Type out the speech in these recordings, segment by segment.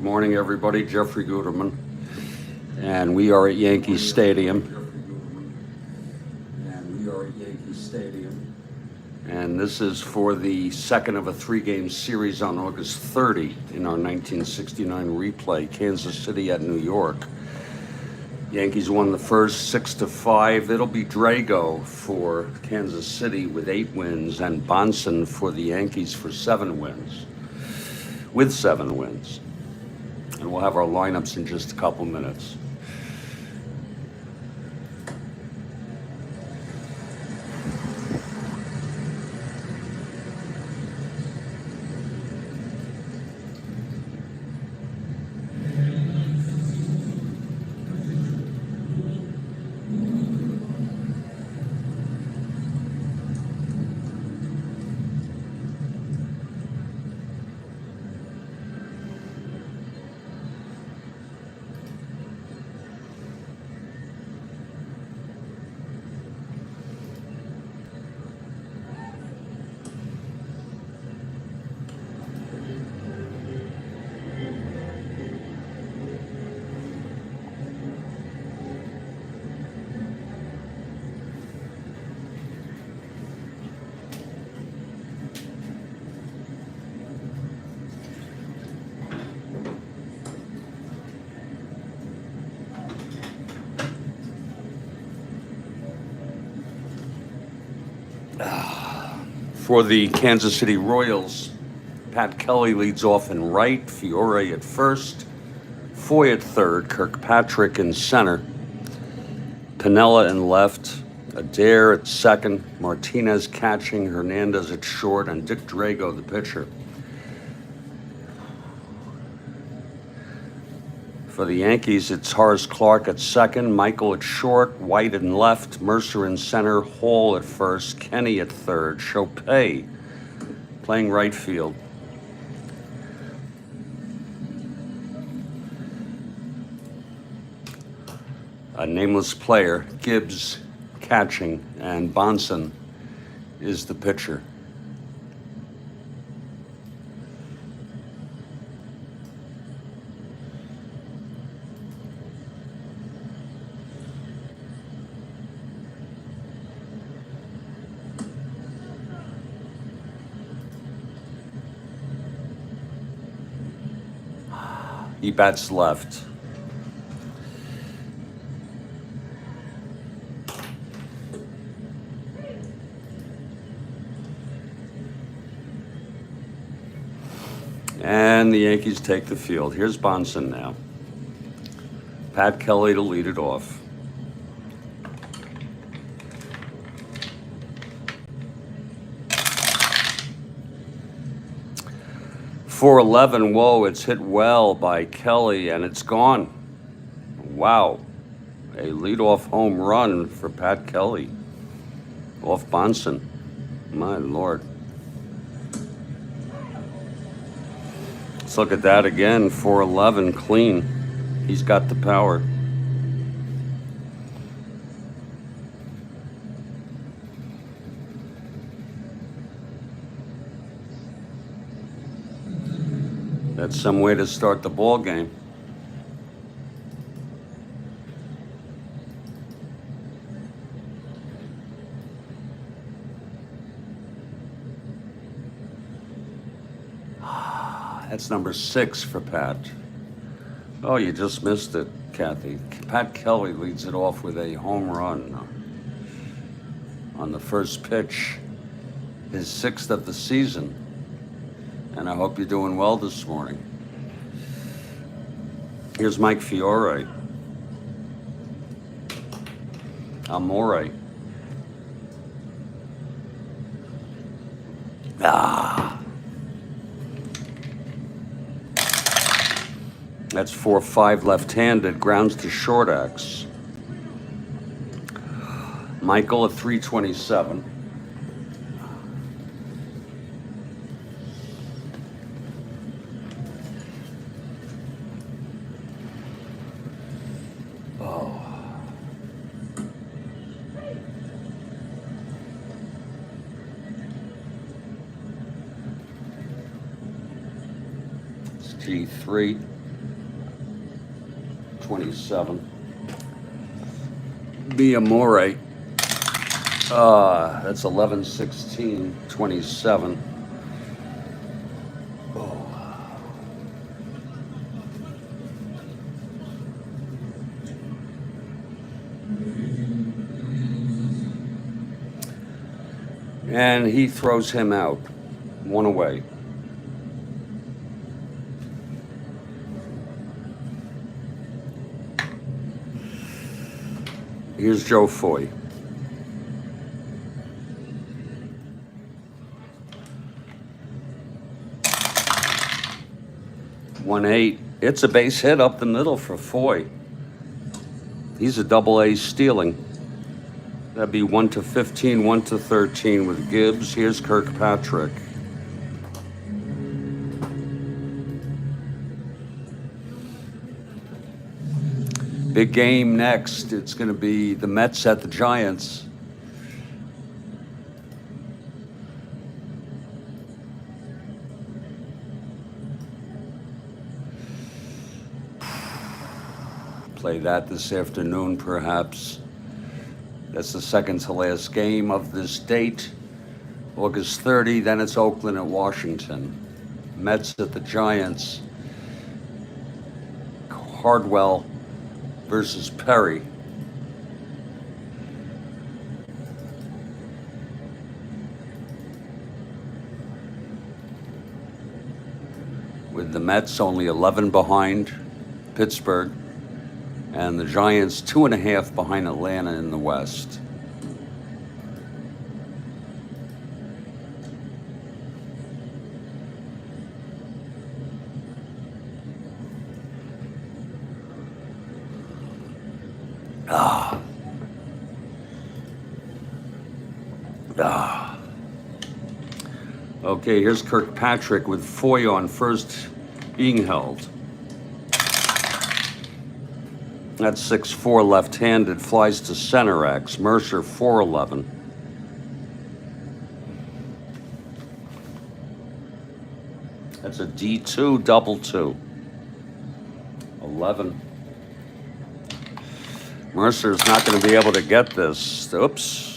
Good morning, everybody. Jeffrey Guterman, and we are at Yankee Stadium. And this is for the second of a three-game series on August 30 in our 1969 replay, Kansas City at New York. Yankees won the first 6-5. It'll be Drago for Kansas City with 8 wins and Bahnsen for the Yankees for 7 wins, with 7 wins. And we'll have our lineups in just a couple minutes. For the Kansas City Royals, Pat Kelly leads off in right, Fiore at first, Foy at third, Kirkpatrick in center, Piniella in left, Adair at second, Martinez catching, Hernandez at short, and Dick Drago the pitcher. For the Yankees, it's Horace Clarke at second, Michael at short, White in left, Mercer in center, Hall at first, Kenny at third, Chopay playing right field. A nameless player, Gibbs catching, and Bahnsen is the pitcher. He bats left. And the Yankees take the field. Here's Bahnsen now. Pat Kelly to lead it off. .411, whoa, it's hit well by Kelly, and it's gone. Wow, a leadoff home run for Pat Kelly off Bahnsen. My Lord. Let's look at that again, .411, clean. He's got the power. That's some way to start the ball game. That's number 6 for Pat. Oh, you just missed it, Kathy. Pat Kelly leads it off with a home run on the first pitch, his 6th of the season. And I hope you're doing well this morning. Here's Mike Fiore. Amore. That's 4-5 left-handed, grounds to short axe. Michael at 327. G3. 27. Biamore. That's 11-16, 27. And he throws him out. One away. Here's Joe Foy. One eight. It's a base hit up the middle for Foy. He's a double-A stealing. That'd be 1-15, 1-13 with Gibbs. Here's Kirkpatrick. Big game next. It's going to be the Mets at the Giants. Play that this afternoon, perhaps. That's the second to last game of this date, August 30. Then it's Oakland at Washington. Mets at the Giants. Hardwell versus Perry. With the Mets only 11 behind Pittsburgh, and the Giants 2.5 behind Atlanta in the West. Okay, here's Kirkpatrick with Foy on first being held. That's 6'4", left-handed, flies to center X. Mercer 4'11". That's a D2, double two. 11. Mercer's not going to be able to get this. Oops.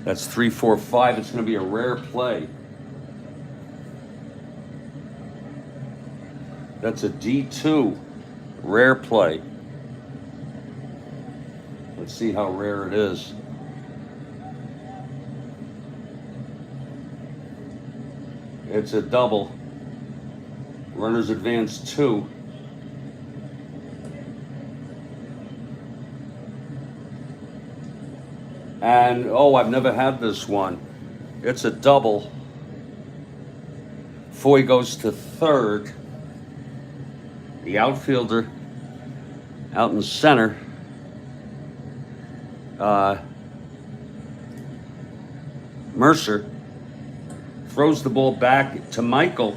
That's 3-4-5. It's going to be a rare play. That's a D2, rare play. Let's see how rare it is. It's a double. Runners advance 2. And, oh, I've never had this one. It's a double. Foy goes to third. The outfielder out in center. Mercer throws the ball back to Michael.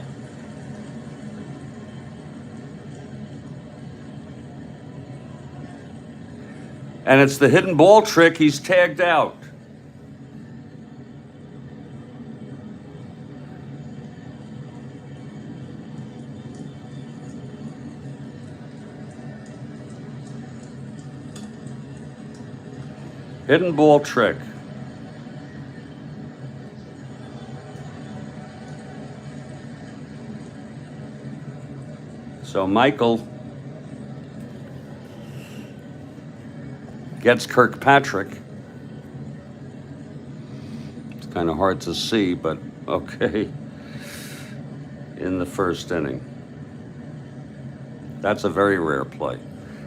And it's the hidden ball trick. He's tagged out. Hidden ball trick. So Michael gets Kirkpatrick. It's kind of hard to see, but okay. In the first inning. That's a very rare play.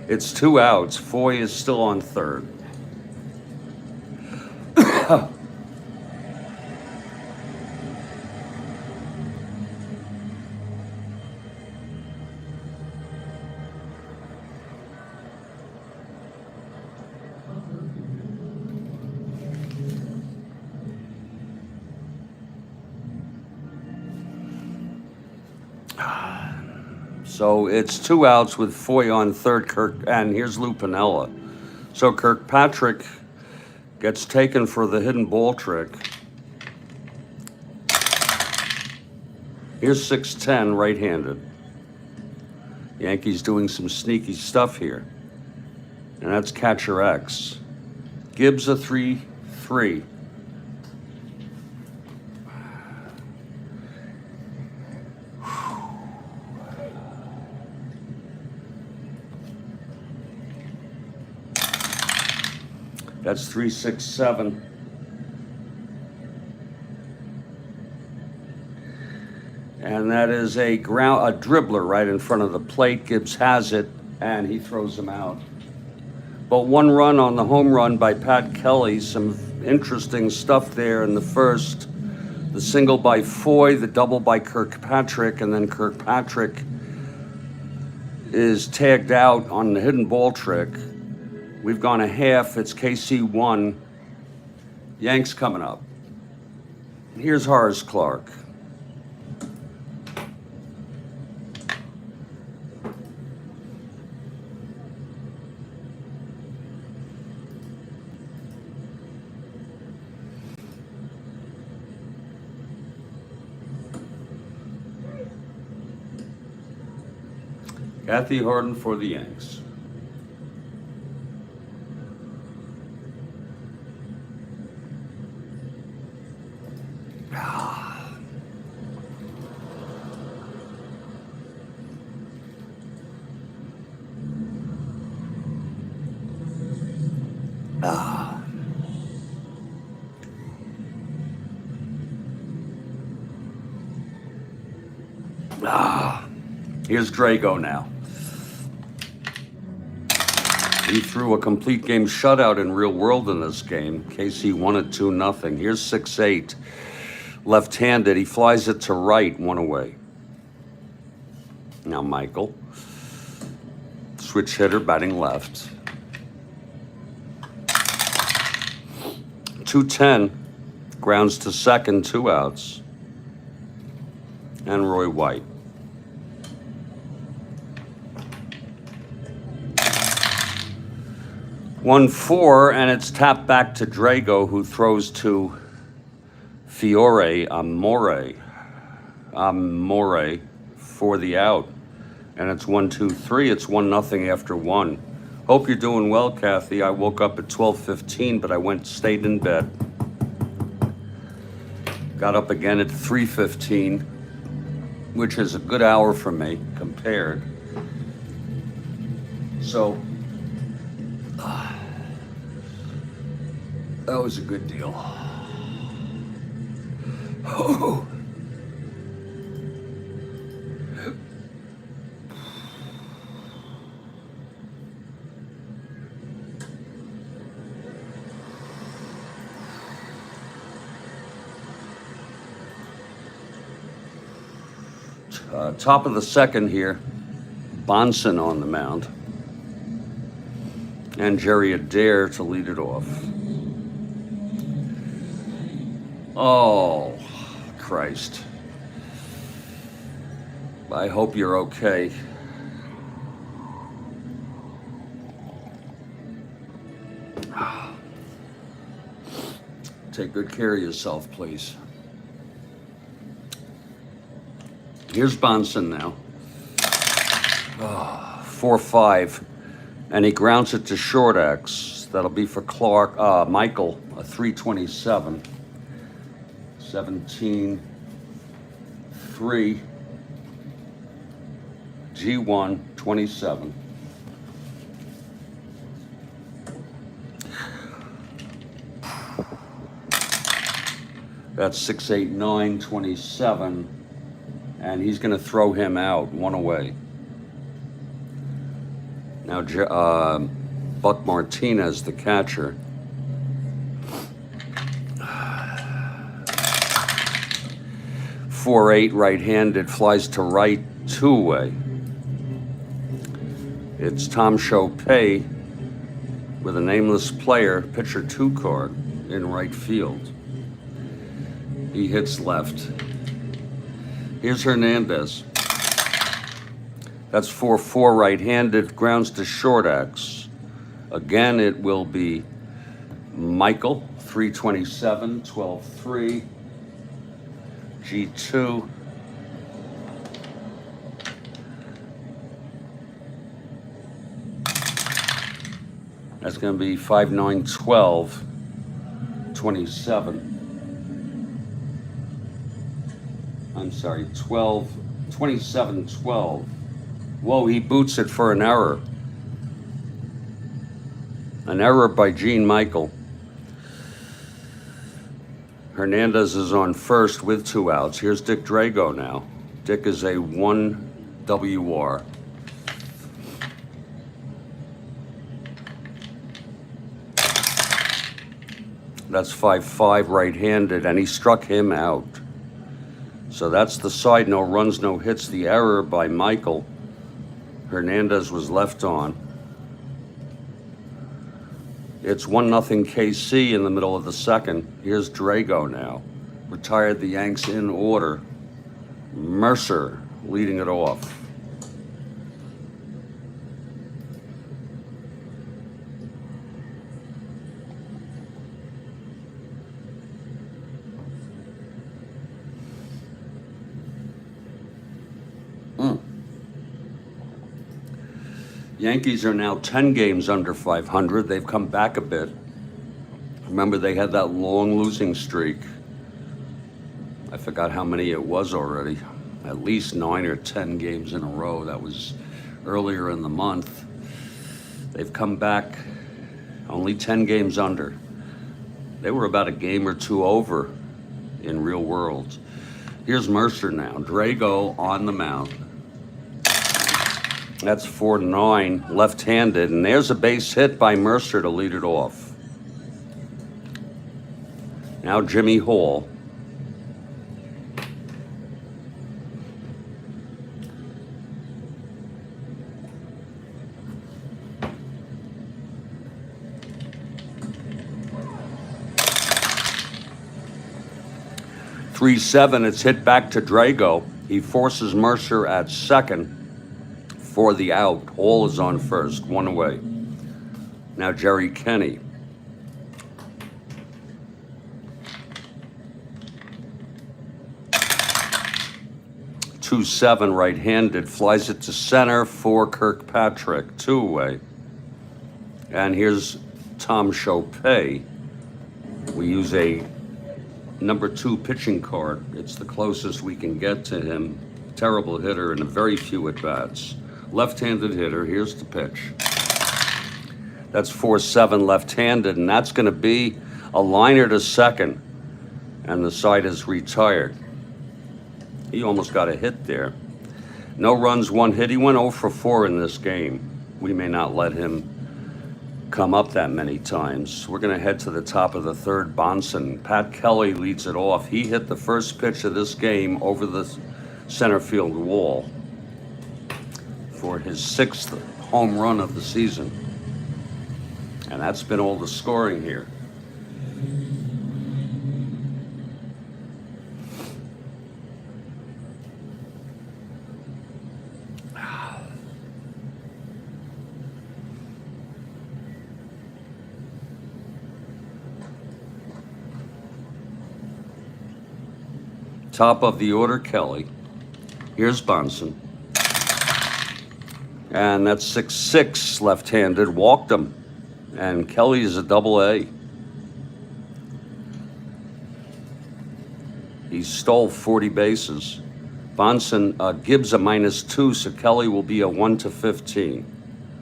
It's 2 outs. Foy is still on third. So it's 2 outs with Foy on third, and here's Lou Piniella. So Kirkpatrick gets taken for the hidden ball trick. Here's 6'10", right-handed. Yankees doing some sneaky stuff here. And that's catcher X. Gibbs a 3-3. That's 3-6-7. And that is a dribbler right in front of the plate. Gibbs has it, and he throws him out. But one run on the home run by Pat Kelly. Some interesting stuff there in the first. The single by Foy, the double by Kirkpatrick, and then Kirkpatrick is tagged out on the hidden ball trick. We've gone a half. It's KC 1. Yanks coming up. Here's Horace Clarke. Kathy Harden for the Yanks. Here's Drago now. He threw a complete game shutout in real world in this game. KC won it 2-0. Here's 6-8. Left-handed. He flies it to right, one away. Now Michael. Switch hitter, batting left. 2-10. Grounds to second, 2 outs. And Roy White. 1-4, and it's tapped back to Drago, who throws to Fiore Amore for the out. And it's 1-2-3. It's 1-0 after 1. Hope you're doing well, Kathy. I woke up at 12:15, but I stayed in bed. Got up again at 3:15, which is a good hour for me compared. So that was a good deal. Oh. Top of the second here, Bahnsen on the mound, and Jerry Adair to lead it off. Oh, Christ. I hope you're okay. Take good care of yourself, please. Here's Bahnsen now. 4-5. And he grounds it to short X. That'll be for Michael, a 327. 17-3. G1, 27. That's 6-8-9, 27. And he's going to throw him out, one away. Now, Buck Martinez, the catcher. 4-8, right-handed, flies to right, 2 away. It's Tom Chopay with a nameless player, pitcher 2 card in right field. He hits left. Here's Hernandez. That's 4-4, right-handed, grounds to short X. Again, it will be Michael, 327, 12-3, G2. That's going to be 5, 9, 12, 27. I'm sorry, 12, 27, 12. Whoa, he boots it for an error. An error by Gene Michael. Hernandez is on first with 2 outs. Here's Dick Drago now. Dick is a 1 WR. That's 5-5 right-handed, and he struck him out. So that's the side, no runs, no hits. The error by Michael. Hernandez was left on. It's 1-0 KC in the middle of the second. Here's Drago now. Retired the Yanks in order. Mercer leading it off. Yankees are now 10 games under 500. They've come back a bit. Remember, they had that long losing streak. I forgot how many it was already. At least 9 or 10 games in a row. That was earlier in the month. They've come back only 10 games under. They were about a game or 2 over in real world. Here's Mercer now. Drago on the mound. That's 4-9, left-handed, and there's a base hit by Mercer to lead it off. Now Jimmy Hall. Three-seven, it's hit back to Drago. He forces Mercer at second for the out. Hall is on first, 1 away. Now Jerry Kenny. Two seven right-handed, flies it to center for Kirkpatrick, 2 away. And here's Tom Chopay. We use a number 2 pitching card. It's the closest we can get to him. Terrible hitter and a very few at-bats. Left-handed hitter, here's the pitch. That's 4-7 left-handed, and that's going to be a liner to second, and the side is retired. He almost got a hit there. No runs, 1 hit. He went 0 for 4 in this game. We may not let him come up that many times. We're going to head to the top of the third. Bahnsen. Pat Kelly leads it off. He hit the first pitch of this game over the center field wall for his 6th home run of the season. And that's been all the scoring here. Top of the order, Kelly. Here's Bahnsen. And that's 6-6 left-handed, walked him. And Kelly is a AA. He stole 40 bases. Bahnsen gives a -2, so Kelly will be a 1 to 15.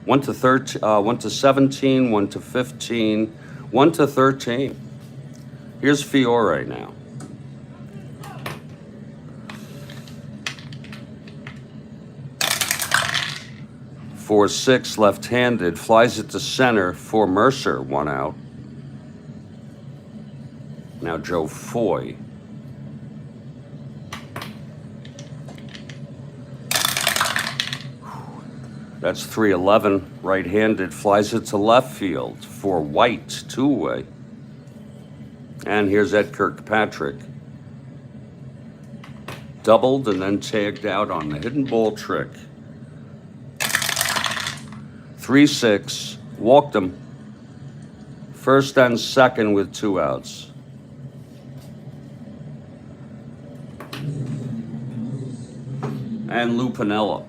1 to 13, 1 to 17, 1 to 15, 1 to 13. Here's Fiore now. For 6 left-handed, flies it to center for Mercer, 1 out. Now Joe Foy. That's 3-11, right-handed, flies it to left field for White, 2 away. And here's Ed Kirkpatrick. Doubled and then tagged out on the hidden ball trick. 3-6, walked him. First and second with 2 outs. And Lou Piniella.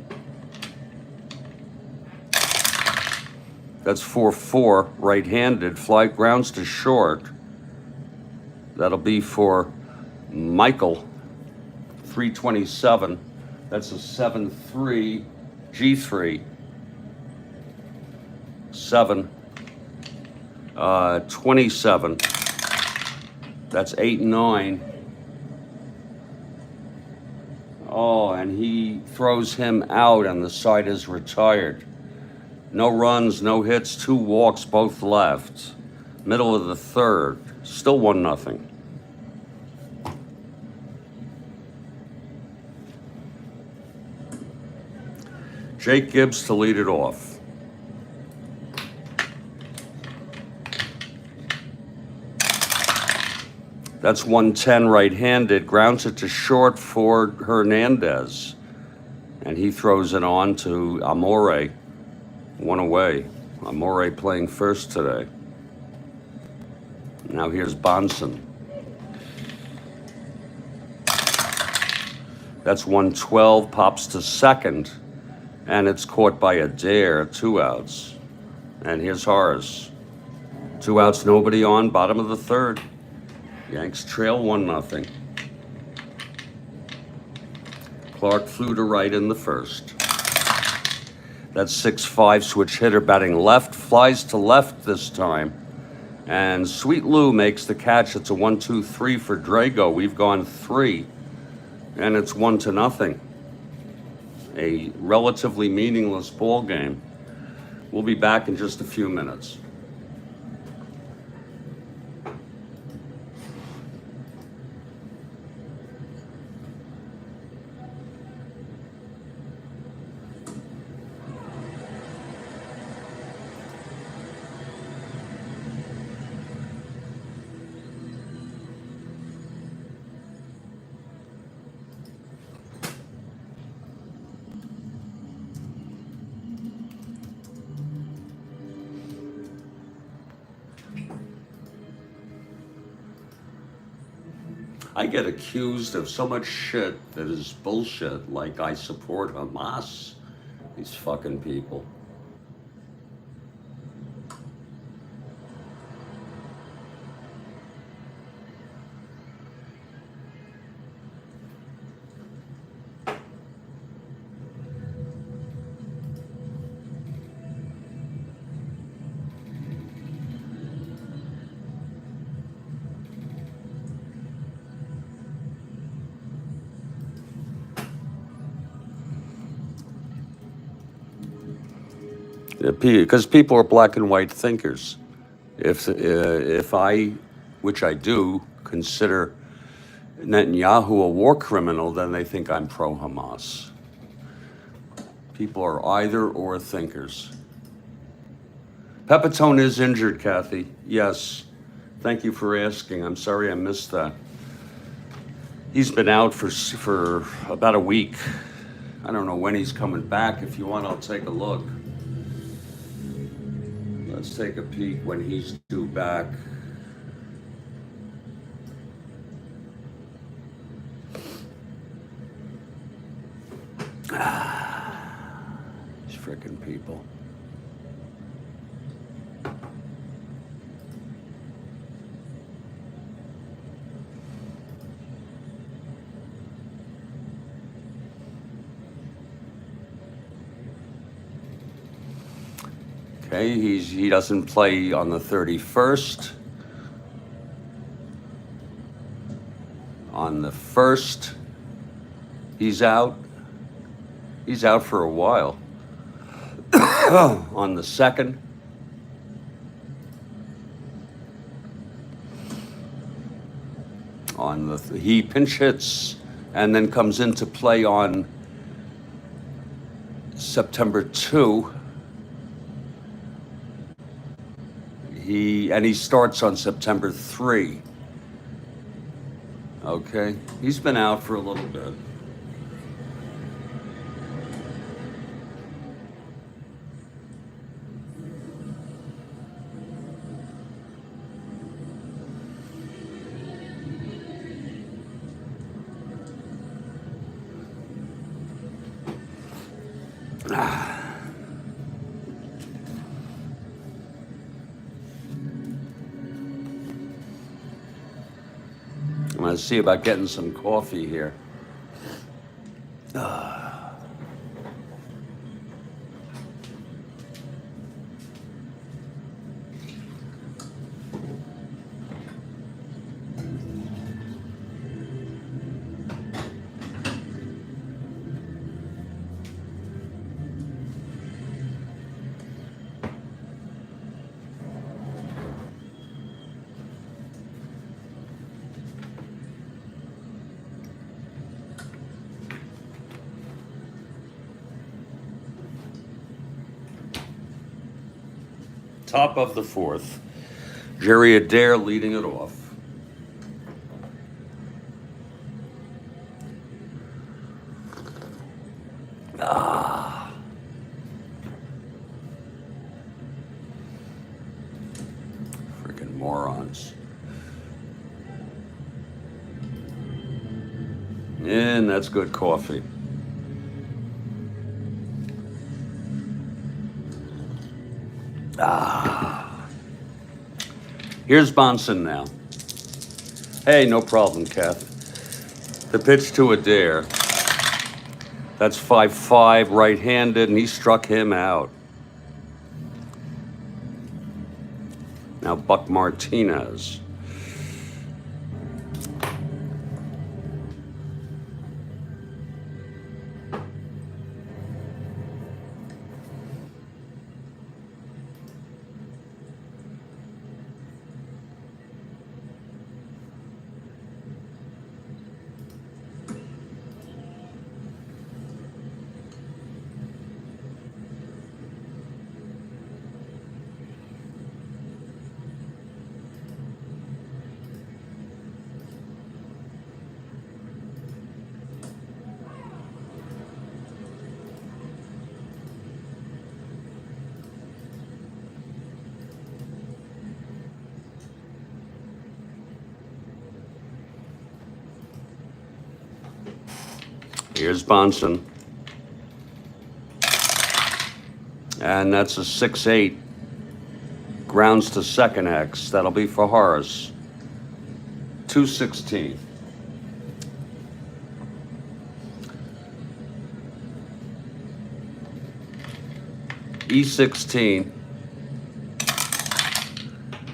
That's 4-4, right-handed. Fly grounds to short. That'll be for Michael, 327. That's a 7-3, G3. 7, 27. That's 8-9. Oh, and he throws him out, and the side is retired. No runs, no hits, 2 walks, both left. Middle of the third, still 1-0. Jake Gibbs to lead it off. That's 110 right-handed, grounds it to short for Hernandez. And he throws it on to Amore, 1 away. Amore playing first today. Now here's Bahnsen. That's 112, pops to second, and it's caught by Adair, 2 outs. And here's Horace. 2 outs, nobody on, bottom of the third. Yanks trail 1-0. Clark flew to right in the first. That's 6-5, switch hitter batting left, flies to left this time. And Sweet Lou makes the catch. It's a 1-2-3 for Drago. We've gone 3, and it's 1-0. A relatively meaningless ball game. We'll be back in just a few minutes. I get accused of so much shit that is bullshit, like I support Hamas. These fucking people. Because people are black and white thinkers. If I, which I do, consider Netanyahu a war criminal, then they think I'm pro-Hamas. People are either or thinkers. Pepitone is injured, Kathy. Yes. Thank you for asking. I'm sorry I missed that. He's been out for about a week. I don't know when he's coming back. If you want, I'll take a look. Let's take a peek when he's due back. These frickin' people. Okay, he doesn't play on the 31st. On the 1st, he's out. He's out for a while. On the 2nd, he pinch hits and then comes into play on September 2. He starts on September 3. Okay, he's been out for a little bit. I'm going to see about getting some coffee here. Top of the fourth. Jerry Adair leading it off. Freaking morons. And that's good coffee. Here's Bahnsen now. Hey, no problem, Kath. The pitch to Adair. That's 5-5 right-handed, and he struck him out. Now Buck Martinez. Here's Bahnsen. And that's a 6-8. Grounds to second X. That'll be for Horace. 216. E16.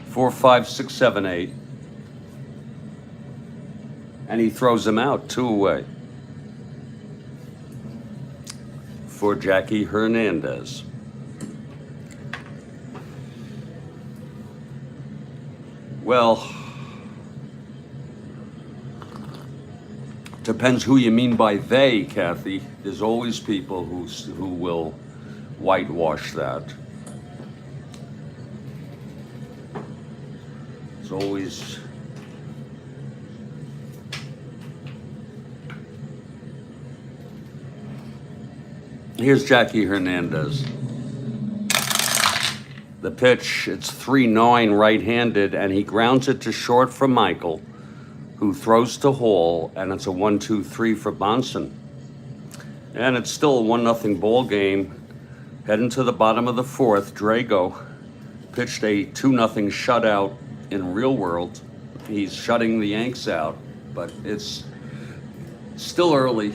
4, 5, 6, 7, 8. And he throws him out, 2 away. For Jackie Hernandez. Well, depends who you mean by they, Kathy. There's always people who will whitewash that. It's always... Here's Jackie Hernandez. The pitch, it's 3-9 right-handed, and he grounds it to short for Michael, who throws to Hall, and it's a 1-2-3 for Bahnsen. And it's still a 1-0 ball game. Heading to the bottom of the fourth, Drago pitched a 2-0 shutout in real world. He's shutting the Yanks out, but it's still early.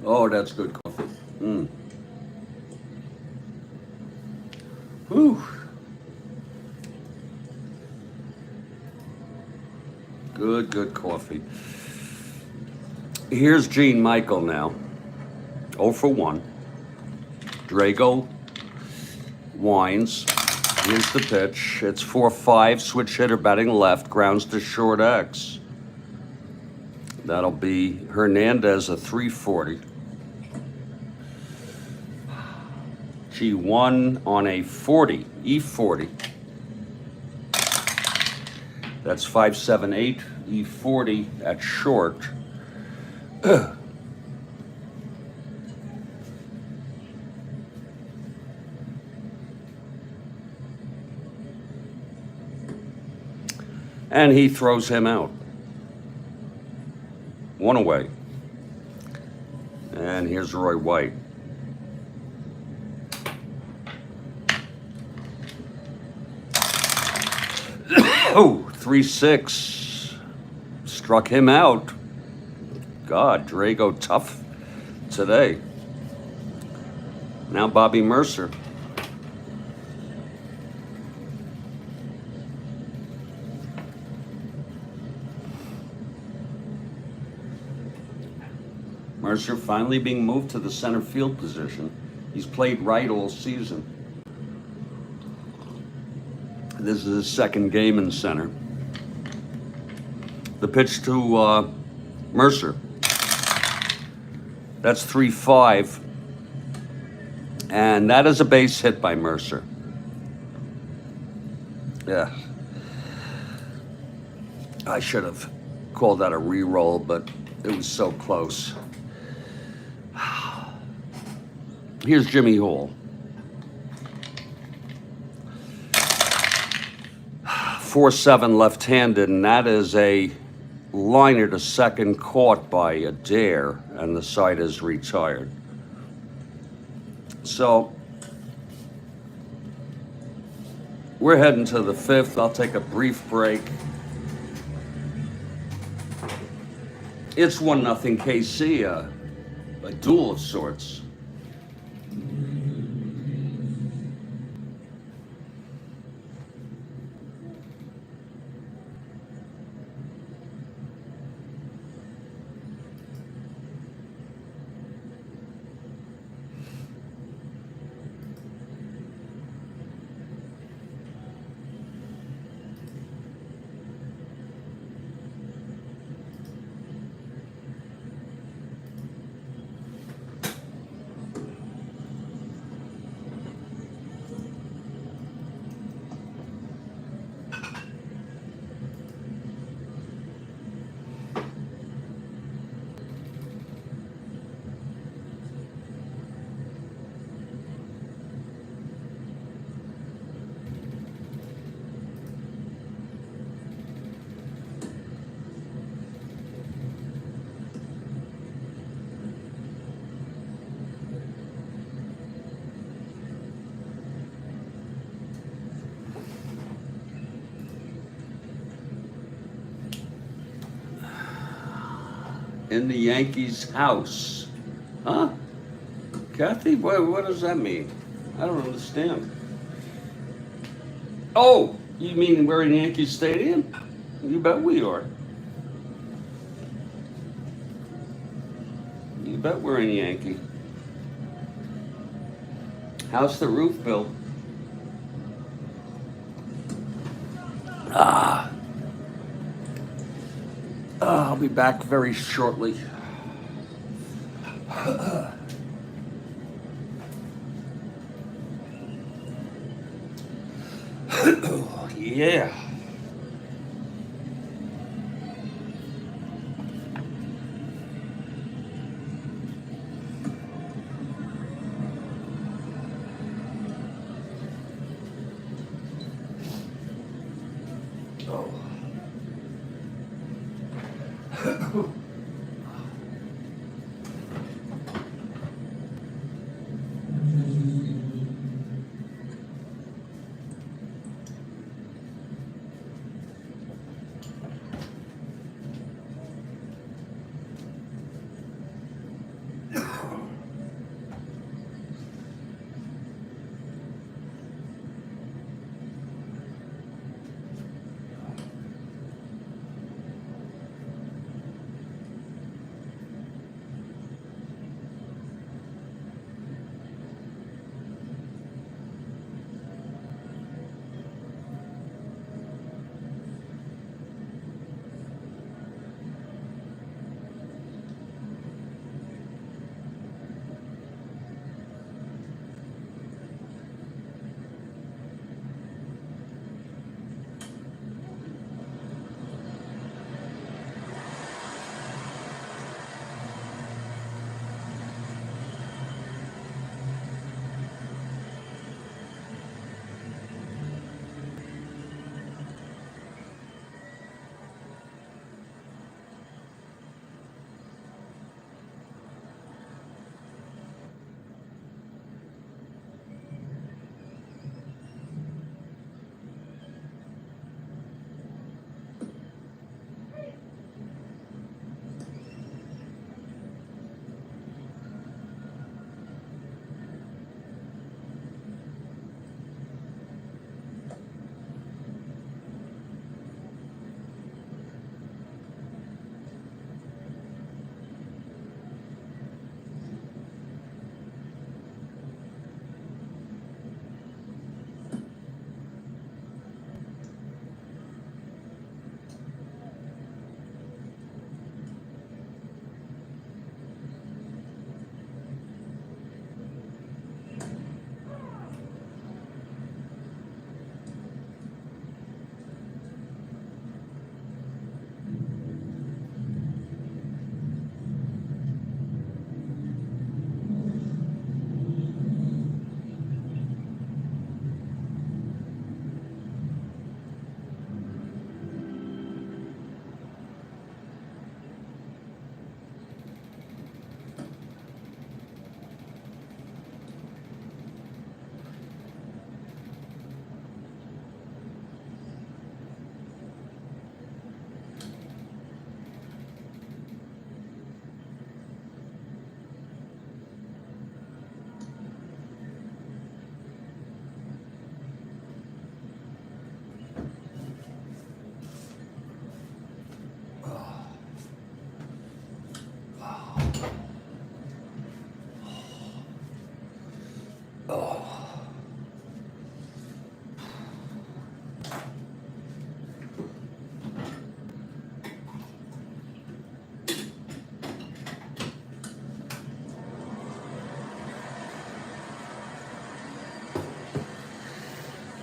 Oh, that's good coffee. Whew. Good coffee. Here's Gene Michael now. 0 for 1. Drago winds. Here's the pitch. It's 4-5. Switch hitter batting left. Grounds to short X. That'll be Hernandez, a 340. G1 on a 40, E40. That's 5-7-8, E40 at short. And he throws him out. One away. And here's Roy White. Oh, 3-6. Struck him out. God, Drago tough today. Now Bobby Mercer. Mercer finally being moved to the center field position. He's played right all season. This is his second game in center. The pitch to Mercer. That's 3-5. And that is a base hit by Mercer. Yeah. I should have called that a re-roll, but it was so close. Here's Jimmy Hall. 4-7 left-handed, and that is a liner to second caught by Adair, and the side is retired. So we're heading to the fifth. I'll take a brief break. It's 1-0 KC, a duel of sorts. In the Yankees' house. Huh? Kathy, what does that mean? I don't understand. Oh, you mean we're in Yankee Stadium? You bet we are. You bet we're in Yankee. How's the roof built? I'll be back very shortly. Yeah.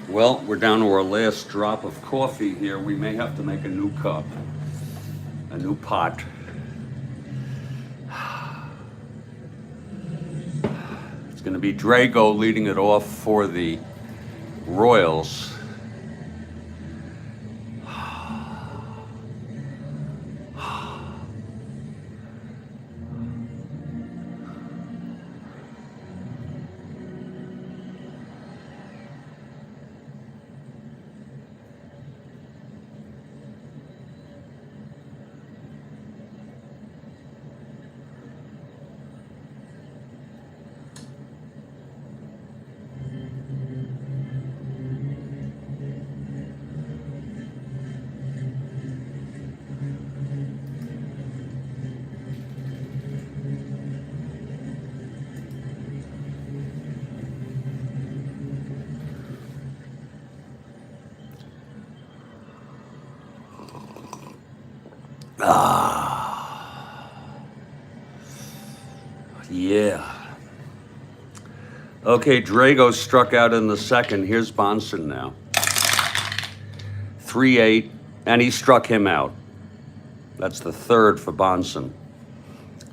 Well, we're down to our last drop of coffee here. We may have to make a new cup, a new pot. It's going to be Drago leading it off for the Royals. Yeah. Okay, Drago struck out in the second. Here's Bahnsen now. 3-8, and he struck him out. That's the third for Bahnsen.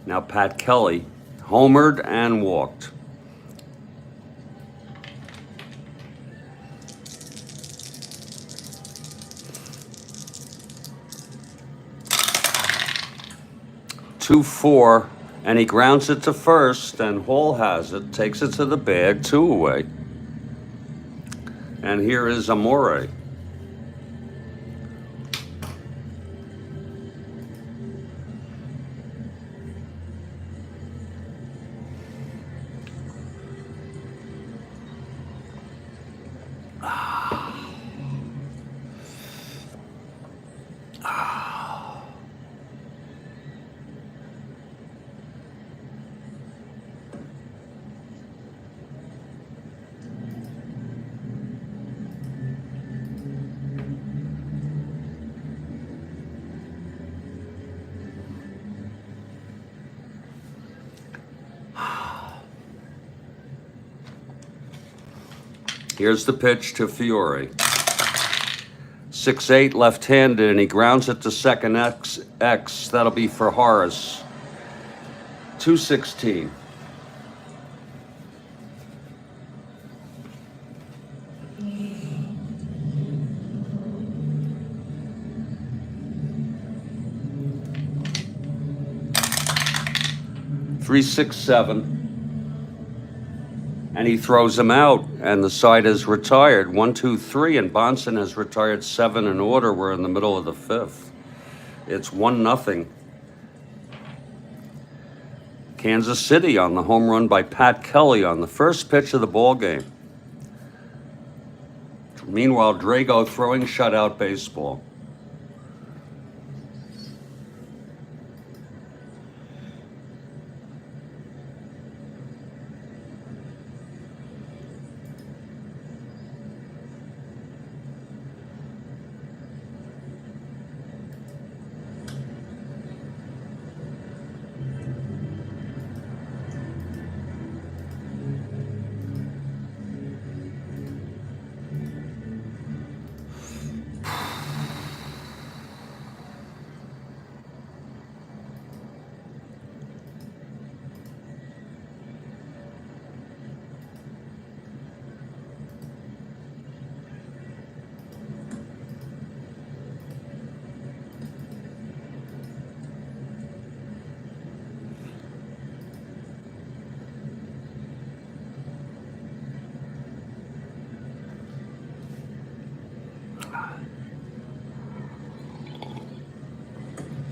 Now Pat Kelly homered and walked. Two, 4, and he grounds it to first, and Hall has it, takes it to the bag, 2 away. And here is Amore. Here's the pitch to Fiore. 6-8 left-handed, and he grounds it to second X. That'll be for Horace. 2-16. Three, 6, 7. And he throws him out, and the side is retired. 1, 2, 3, and Bahnsen has retired 7 in order. We're in the middle of the 5th. It's 1-0. Kansas City on the home run by Pat Kelly on the first pitch of the ball game. Meanwhile, Drago throwing shutout baseball.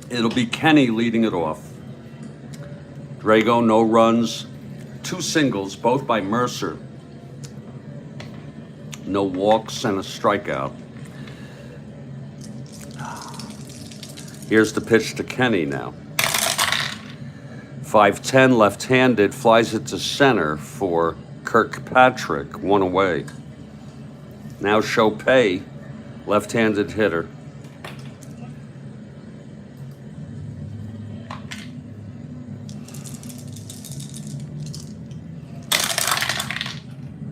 It'll be Kenny leading it off. Drago, no runs, 2 singles, both by Mercer. No walks and a strikeout. Here's the pitch to Kenny now. 5-10 left-handed, flies it to center for Kirkpatrick, 1 away. Now Chopay left-handed hitter.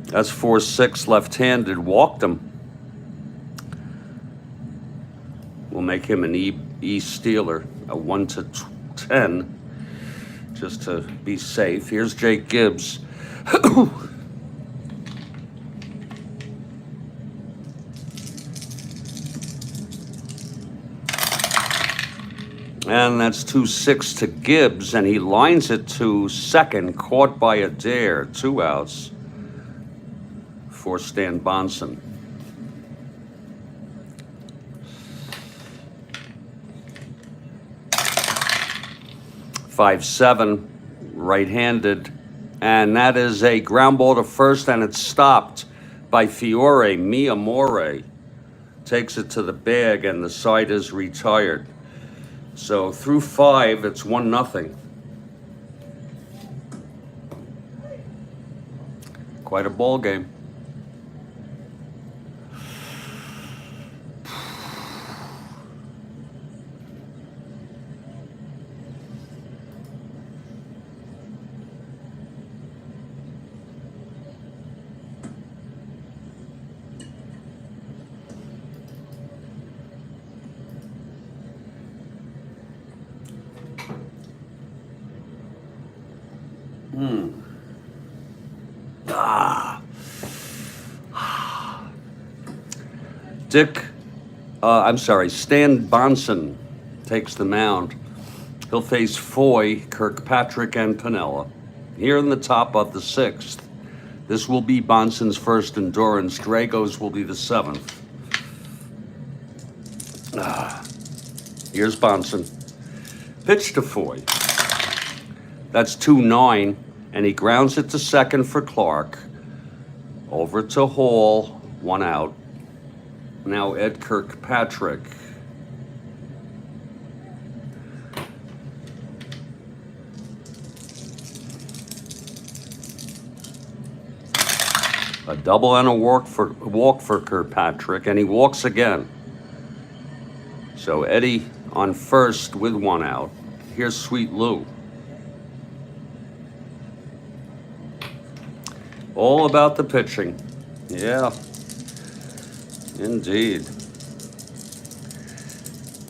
That's 4-6 left-handed, walked him. We'll make him an E stealer, a 1-10, just to be safe. Here's Jake Gibbs. And that's 2-6 to Gibbs, and he lines it to second, caught by Adair, 2 outs for Stan Bahnsen. .57, right-handed, and that is a ground ball to first, and it's stopped by Fiore. Miyamori takes it to the bag, and the side is retired. So through 5, it's 1-0. Quite a ball game. Stan Bahnsen takes the mound. He'll face Foy, Kirkpatrick, and Piniella. Here in the top of the 6th. This will be Bahnsen's first endurance. Drago's will be the 7th. Here's Bahnsen. Pitch to Foy. That's 2-9, and he grounds it to second for Clark. Over to Hall, 1 out. Now Ed Kirkpatrick. A double and a walk for Kirkpatrick, and he walks again. So Eddie on first with 1 out. Here's Sweet Lou. All about the pitching. Yeah, indeed.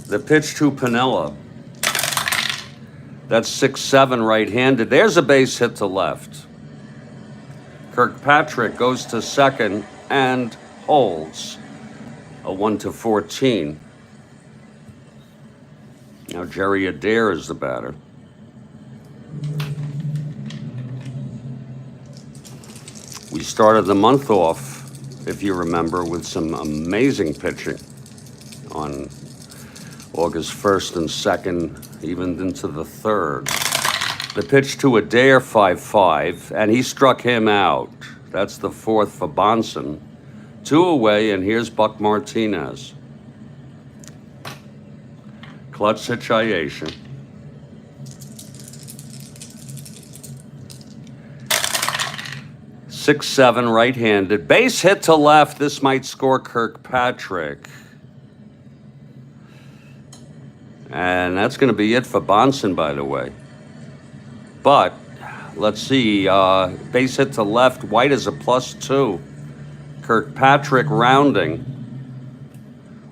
The pitch to Piniella. That's 6-7 right-handed. There's a base hit to left. Kirkpatrick goes to second and holds. A 1-14. Now Jerry Adair is the batter. We started the month off, if you remember, with some amazing pitching on August 1st and 2nd, even into the 3rd. The pitch to Adair, 5-5, and he struck him out. That's the 4th for Bahnsen. 2 away, and here's Buck Martinez. Clutch situation. 6-7 right-handed. Base hit to left. This might score Kirkpatrick. And that's going to be it for Bahnsen, by the way. But let's see. Base hit to left. White is a +2. Kirkpatrick rounding.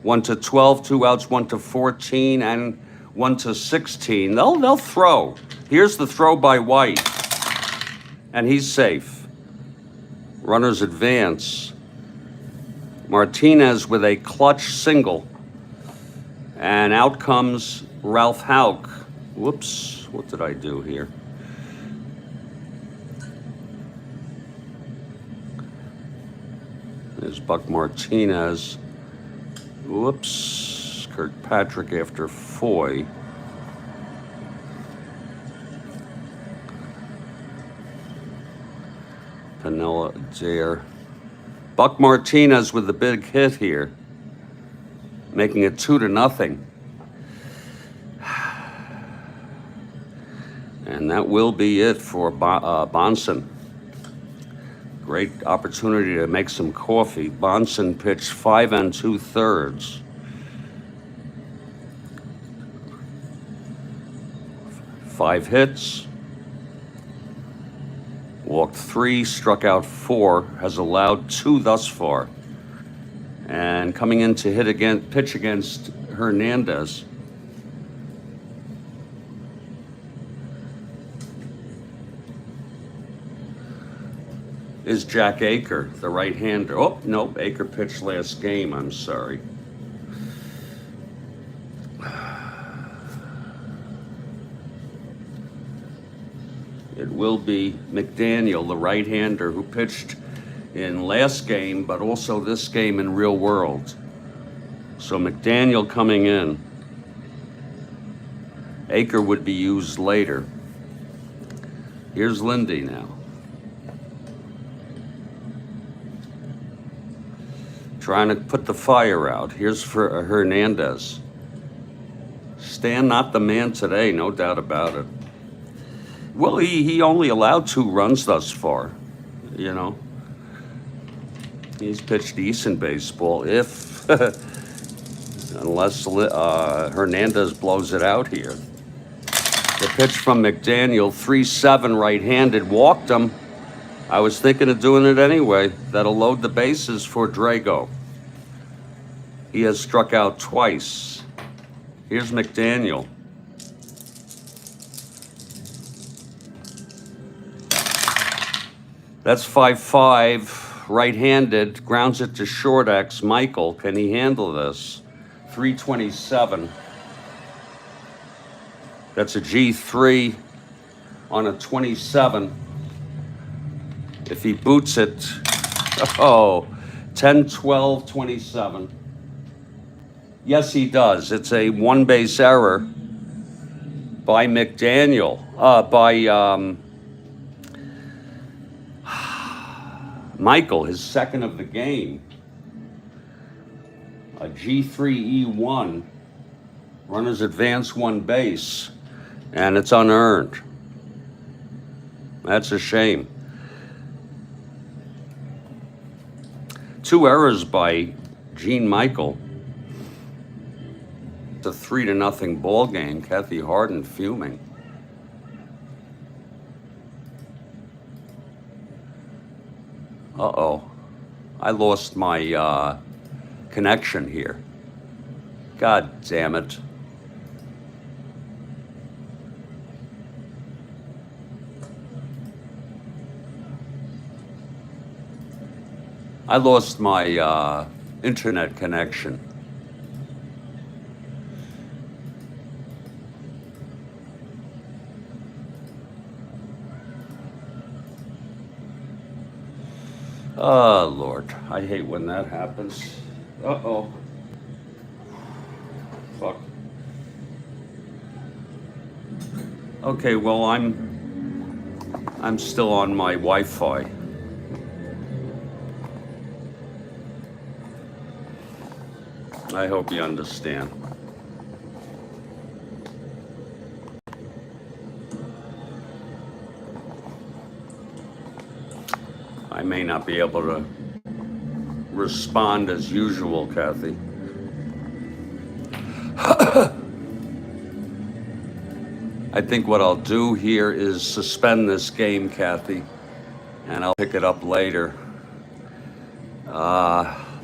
1-12, 2 outs, 1-14, and 1-16. They'll throw. Here's the throw by White. And he's safe. Runners advance. Martinez with a clutch single. And out comes Ralph Houck. Whoops, what did I do here? There's Buck Martinez. Whoops, Kirkpatrick after Foy. Piniella Adair. Buck Martinez with the big hit here, making it 2-0. And that will be it for Bahnsen. Great opportunity to make some coffee. Bahnsen pitched 5 2/3. 5 hits, walked 3, struck out 4, has allowed 2 thus far. And coming in to pitch against Hernandez. Is Jack Aker, the right-hander. Oh, nope, Aker pitched last game, I'm sorry. It will be McDaniel, the right-hander, who pitched in last game, but also this game in real world. So McDaniel coming in. Aker would be used later. Here's Lindy now. Trying to put the fire out. Here's for Hernandez. Stan, not the man today, no doubt about it. Well, he only allowed 2 runs thus far, you know. He's pitched decent baseball, unless Hernandez blows it out here. The pitch from McDaniel, 3-7 right-handed, walked him. I was thinking of doing it anyway. That'll load the bases for Drago. He has struck out twice. Here's McDaniel. That's 5-5, right-handed, grounds it to short X. Michael, can he handle this? 327. That's a G3 on a 27. If he boots it, 10-12-27. Yes, he does. It's a 1-base error by McDaniel, Michael, his second of the game. A G3E1, runners advance 1 base, and it's unearned. That's a shame. 2 errors by Gene Michael. It's a 3-0 ball game. Kathy Harden fuming. Uh-oh. I lost my connection here. God damn it. I lost my internet connection. Oh, Lord. I hate when that happens. Uh-oh. Fuck. Okay, well, I'm still on my Wi-Fi. I hope you understand. I may not be able to respond as usual, Kathy. I think what I'll do here is suspend this game, Kathy, and I'll pick it up later.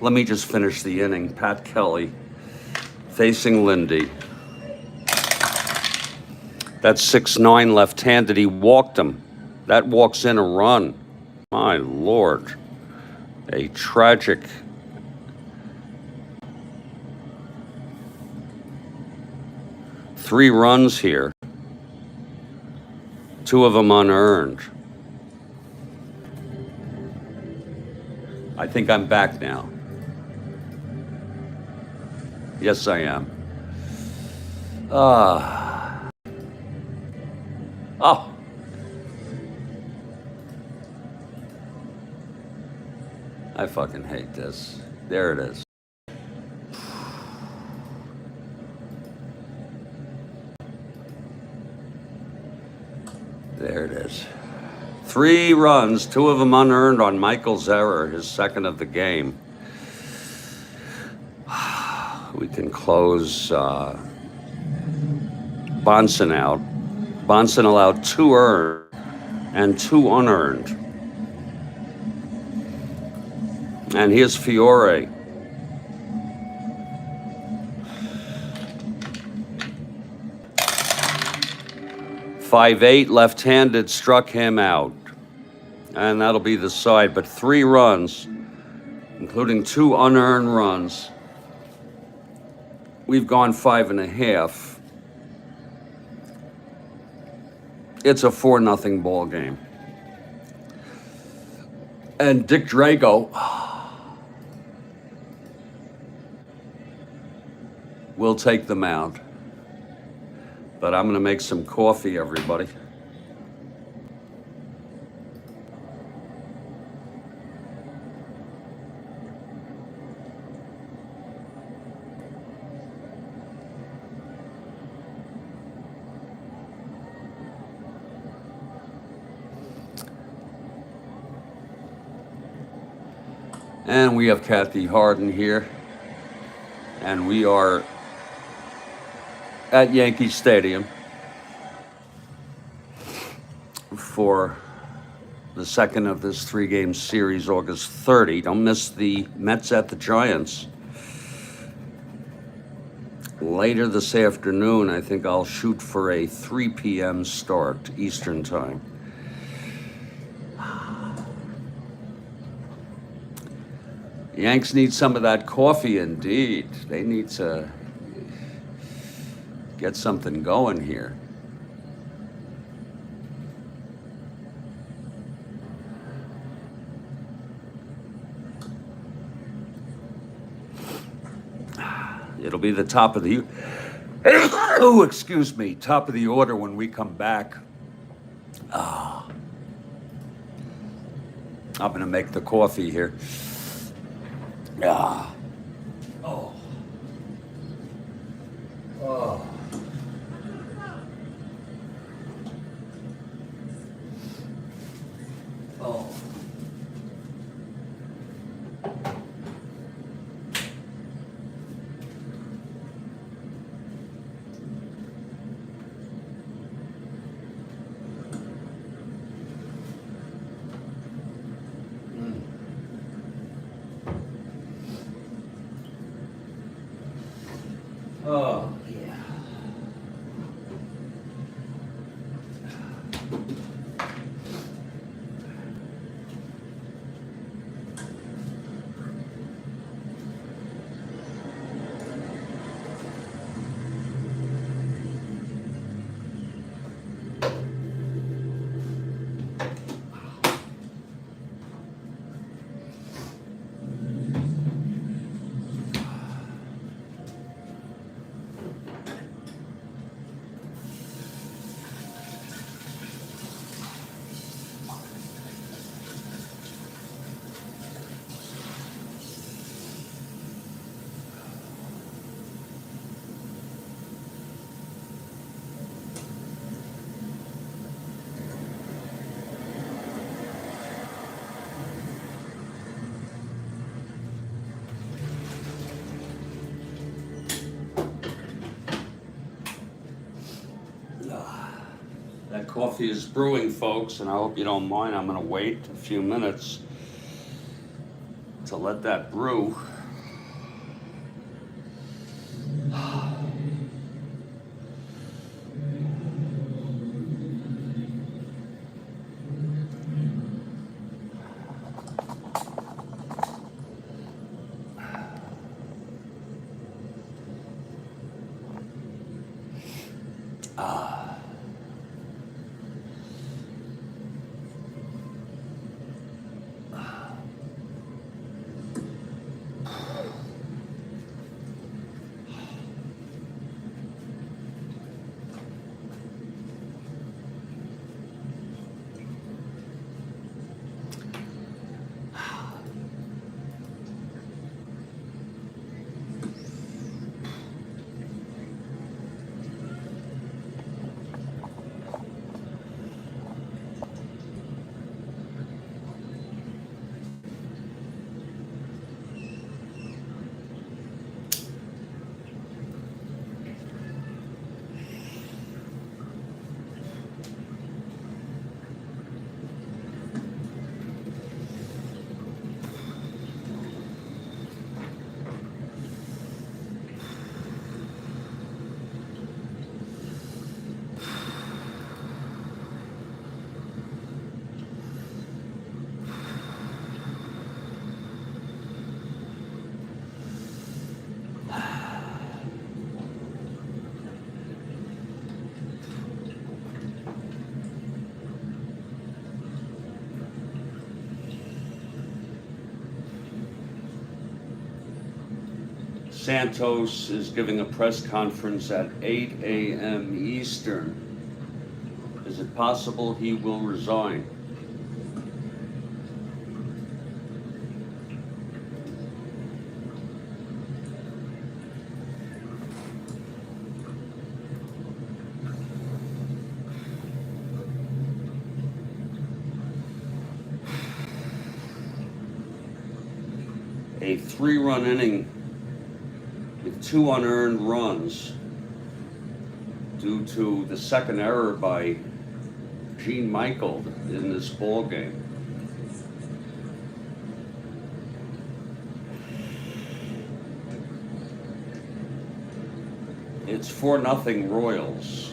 Let me just finish the inning. Pat Kelly facing Lindy. That's 6-9 left-handed. He walked him. That walks in a run. My Lord. A tragic. Three runs here. 2 of them unearned. I think I'm back now. Yes, I am. Oh. I fucking hate this. There it is. There it is. 3 runs, 2 of them unearned on Michael's error, his second of the game. We can close Bahnsen out. Bahnsen allowed 2 earned and 2 unearned. And here's Fiore. .58 left-handed struck him out. And that'll be the side, but 3 runs, including 2 unearned runs. We've gone 5.5. It's a 4-0 ball game. And Dick Drago will take the mound. But I'm going to make some coffee, everybody. And we have Kathy Harden here. And we are at Yankee Stadium for the second of this 3-game series, August 30. Don't miss the Mets at the Giants. Later this afternoon, I think I'll shoot for a 3 p.m. start Eastern time. Yanks need some of that coffee, indeed. They need to get something going here. It'll be the top of the oh, excuse me, top of the order when we come back. I'm gonna make the coffee here. Oh. Oh. Oh. Oh, yeah. That coffee is brewing, folks, and I hope you don't mind. I'm going to wait a few minutes to let that brew. Santos is giving a press conference at 8 a.m. Eastern. Is it possible he will resign? A 3-run inning with 2 unearned runs due to the second error by Gene Michael in this ball game. It's 4-0 Royals.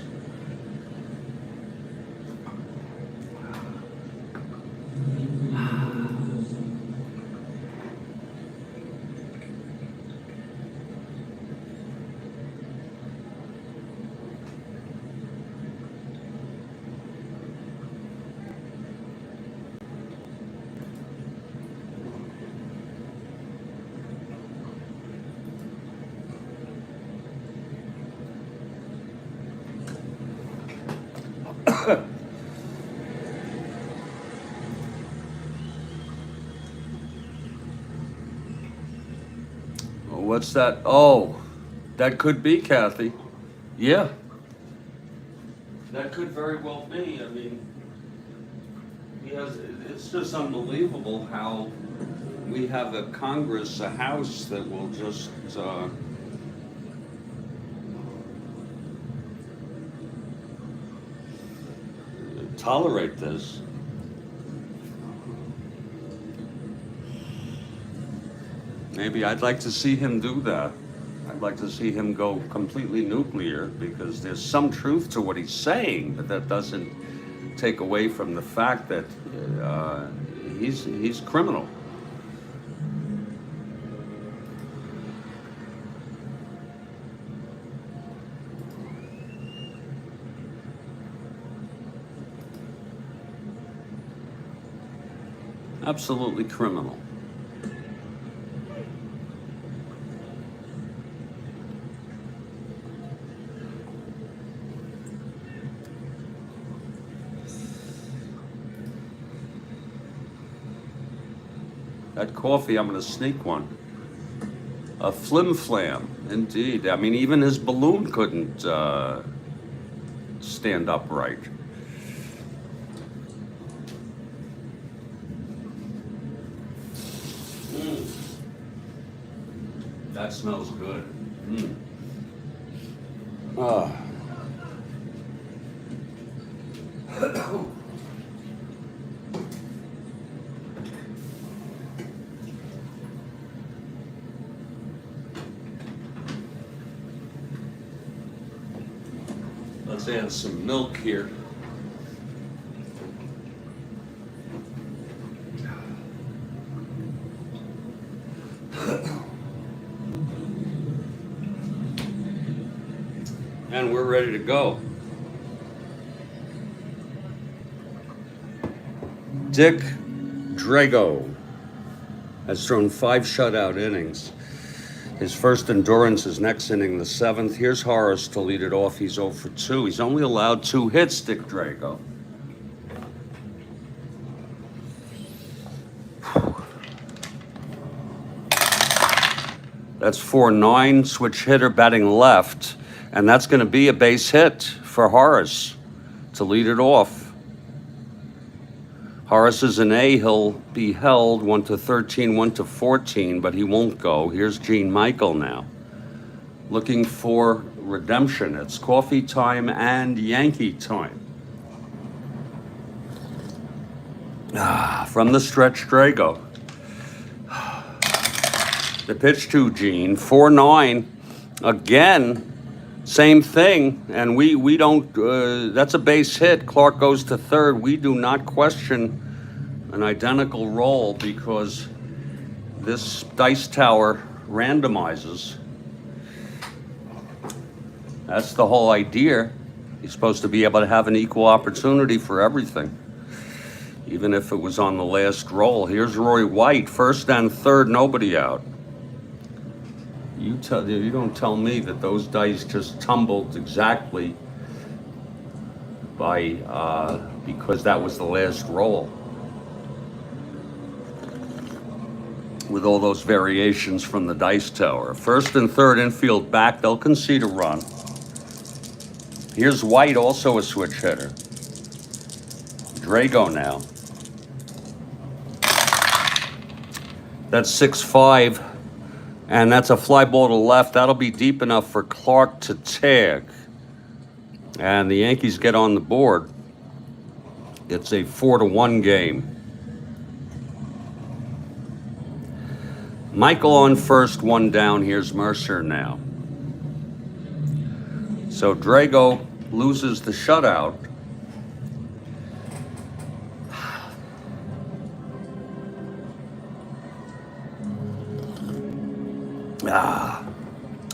What's that? Oh, that could be Kathy. Yeah. That could very well be. I mean, it's just unbelievable how we have a Congress, a House that will just tolerate this. Maybe I'd like to see him do that. I'd like to see him go completely nuclear, because there's some truth to what he's saying, but that doesn't take away from the fact that he's criminal. Absolutely criminal. That coffee, I'm going to sneak one. A flim-flam, indeed. I mean, even his balloon couldn't stand upright. That smells good. Let's add some milk here. And we're ready to go. Dick Drago has thrown 5 shutout innings. His first endurance is next inning, the 7th. Here's Horace to lead it off. He's 0 for 2. He's only allowed 2 hits, Dick Drago. That's 4-9, switch hitter batting left. And that's going to be a base hit for Horace to lead it off. Horace is an A. He'll be held 1-13, 1-14, but he won't go. Here's Gene Michael now, looking for redemption. It's coffee time and Yankee time. From the stretch, Drago. The pitch to Gene, 4-9. Again, same thing, and we don't, that's a base hit. Clark goes to third. We do not question an identical roll, because this dice tower randomizes. That's the whole idea. You're supposed to be able to have an equal opportunity for everything, even if it was on the last roll. Here's Roy White, first and third, nobody out. You don't tell me that those dice just tumbled exactly by because that was the last roll. With all those variations from the dice tower. First and third infield back, they'll concede a run. Here's White, also a switch hitter. Drago now. That's 6-5, and that's a fly ball to left. That'll be deep enough for Clark to tag. And the Yankees get on the board. It's a 4-1 game. Michael on first, one down. Here's Mercer now. So Drago loses the shutout.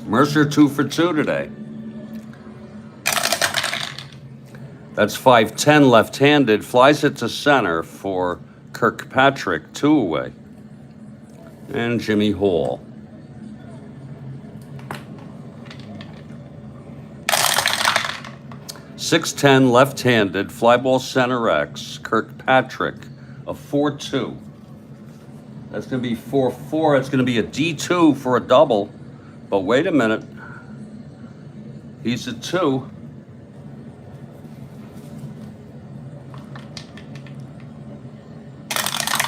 Mercer 2 for 2 today. That's 5-10 left-handed. Flies it to center for Kirkpatrick, 2 away. And Jimmy Hall. .610 left-handed, fly ball center X, Kirkpatrick, a 4-2. That's going to be 4-4. It's going to be a D2 for a double. But wait a minute. He's a 2.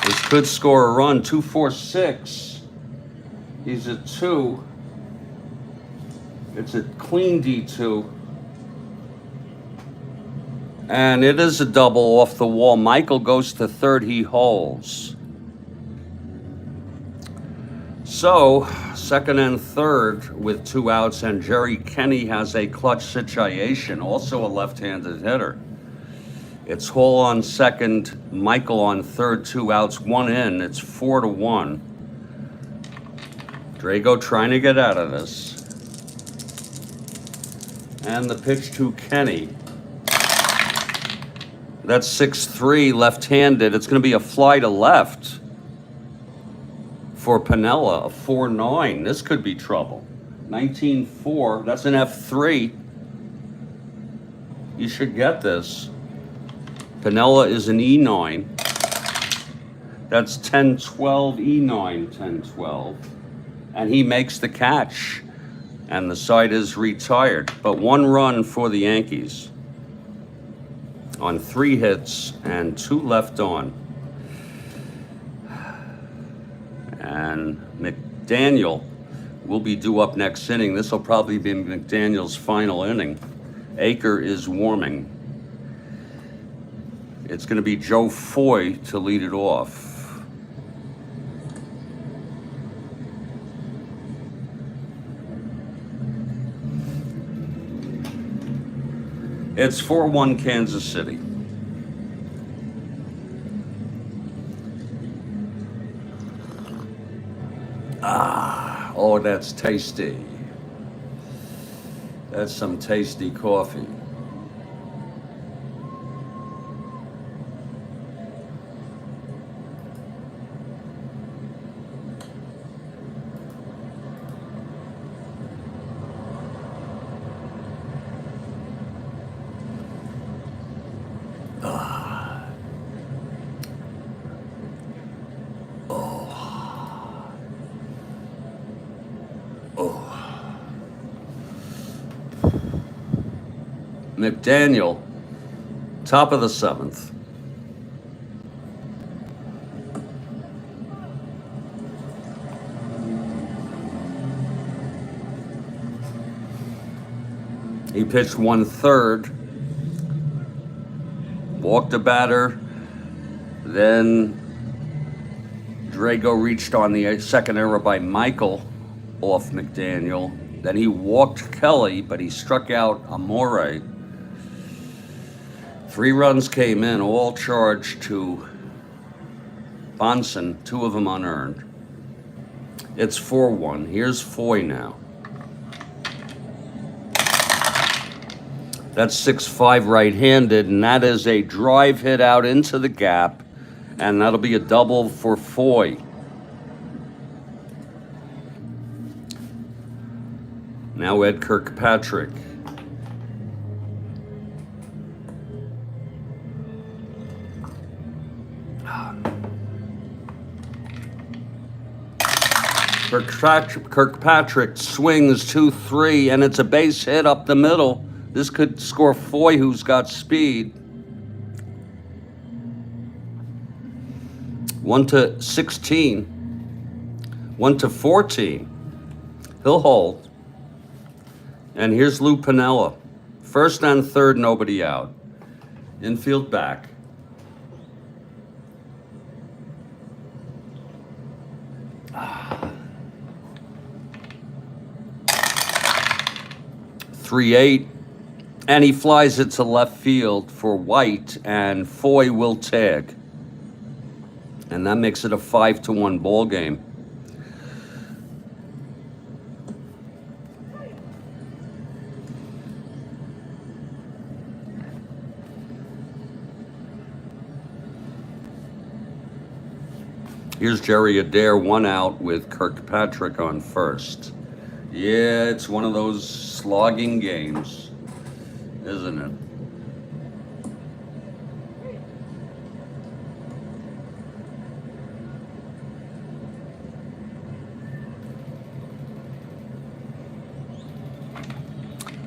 This could score a run. 2-4-6. He's a 2. It's a clean D2. And it is a double off the wall. Michael goes to third. He holds. So, second and third with 2 outs, and Jerry Kenny has a clutch situation, also a left-handed hitter. It's Hall on second, Michael on third, 2 outs, 1 in. It's 4-1. Drago trying to get out of this. And the pitch to Kenny. That's 6-3 left-handed. It's going to be a fly to left. For Piniella, a 4-9. This could be trouble. 19-4. That's an F3. You should get this. Piniella is an E9. That's 10-12, E9, 10-12. And he makes the catch. And the side is retired. But 1 run for the Yankees. On 3 hits and 2 left on. And McDaniel will be due up next inning. This will probably be McDaniel's final inning. Aker is warming. It's going to be Joe Foy to lead it off. It's 4-1 Kansas City. Oh, that's tasty. That's some tasty coffee. McDaniel, top of the 7th. He pitched 1/3, walked a batter, then Drago reached on the second error by Michael off McDaniel. Then he walked Kelly, but he struck out Amore. 3 runs came in, all charged to Bahnsen, 2 of them unearned. It's 4-1. Here's Foy now. That's 6-5 right-handed, and that is a drive hit out into the gap, and that'll be a double for Foy. Now Ed Kirkpatrick. Kirkpatrick swings 2-3, and it's a base hit up the middle. This could score Foy, who's got speed. 1-16. 1-14. He'll hold. And here's Lou Piniella. First and third, nobody out. Infield back. Ah. 3-8, and he flies it to left field for White, and Foy will tag. And that makes it a 5-1 ball game. Here's Jerry Adair, 1 out with Kirkpatrick on first. Yeah, it's one of those slogging games, isn't it?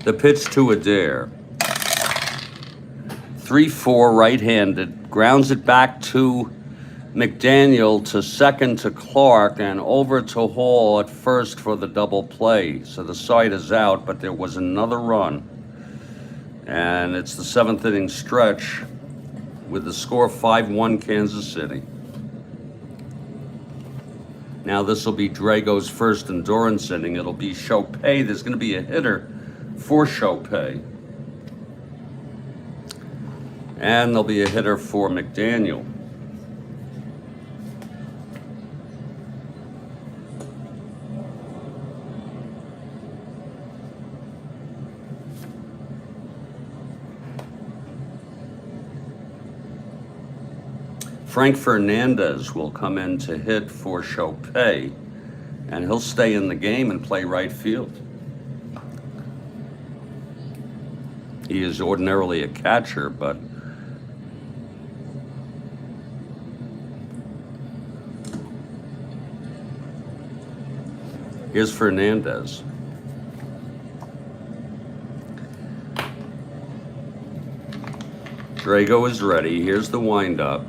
The pitch to Adair. 3-4 right-handed, grounds it back to McDaniel, to second to Clark, and over to Hall at first for the double play. So the side is out, but there was another run. And it's the 7th inning stretch with the score 5-1 Kansas City. Now this will be Drago's first endurance inning. It'll be Chopay. There's going to be a hitter for Chopay. And there'll be a hitter for McDaniel. Frank Fernandez will come in to hit for Chopay, and he'll stay in the game and play right field. He is ordinarily a catcher, but here's Fernandez. Drago is ready. Here's the windup.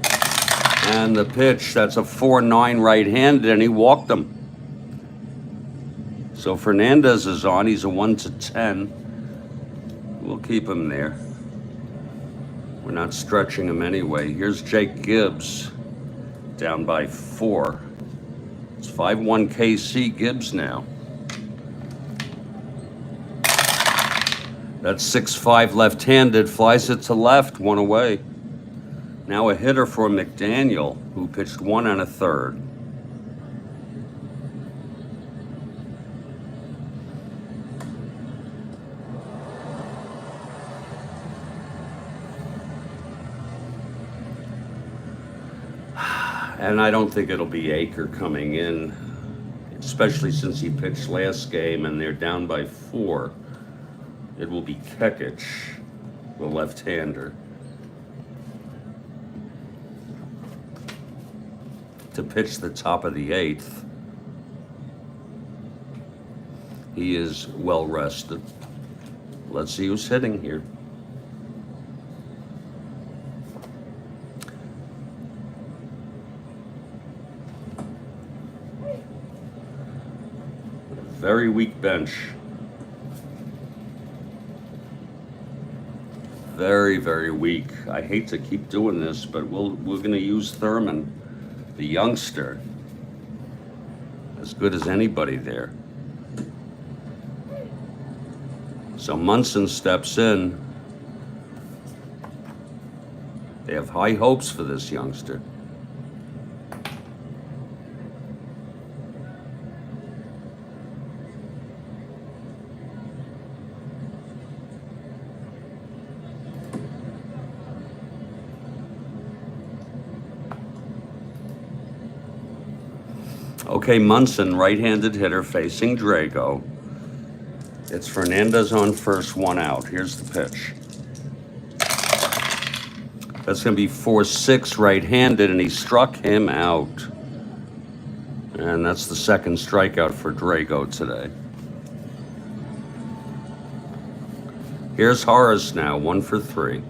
And the pitch, that's a 4-9 right-handed, and he walked him. So Fernandez is on. He's a 1-10. We'll keep him there. We're not stretching him anyway. Here's Jake Gibbs, down by 4. It's 5-1 KC. Gibbs now. That's 6-5 left-handed, flies it to left, 1 away. Now a hitter for McDaniel, who pitched 1 1/3. And I don't think it'll be Aker coming in, especially since he pitched last game and they're down by 4. It will be Kekic, the left-hander, to pitch the top of the 8th. He is well rested. Let's see who's hitting here. Very weak bench. Very, very weak. I hate to keep doing this, but we're going to use Thurman, the youngster, as good as anybody there. So Munson steps in. They have high hopes for this youngster. Okay, Munson, right-handed hitter facing Drago. It's Fernandez on first, 1 out. Here's the pitch. That's going to be 4-6 right-handed, and he struck him out. And that's the second strikeout for Drago today. Here's Horace now, 1 for 3.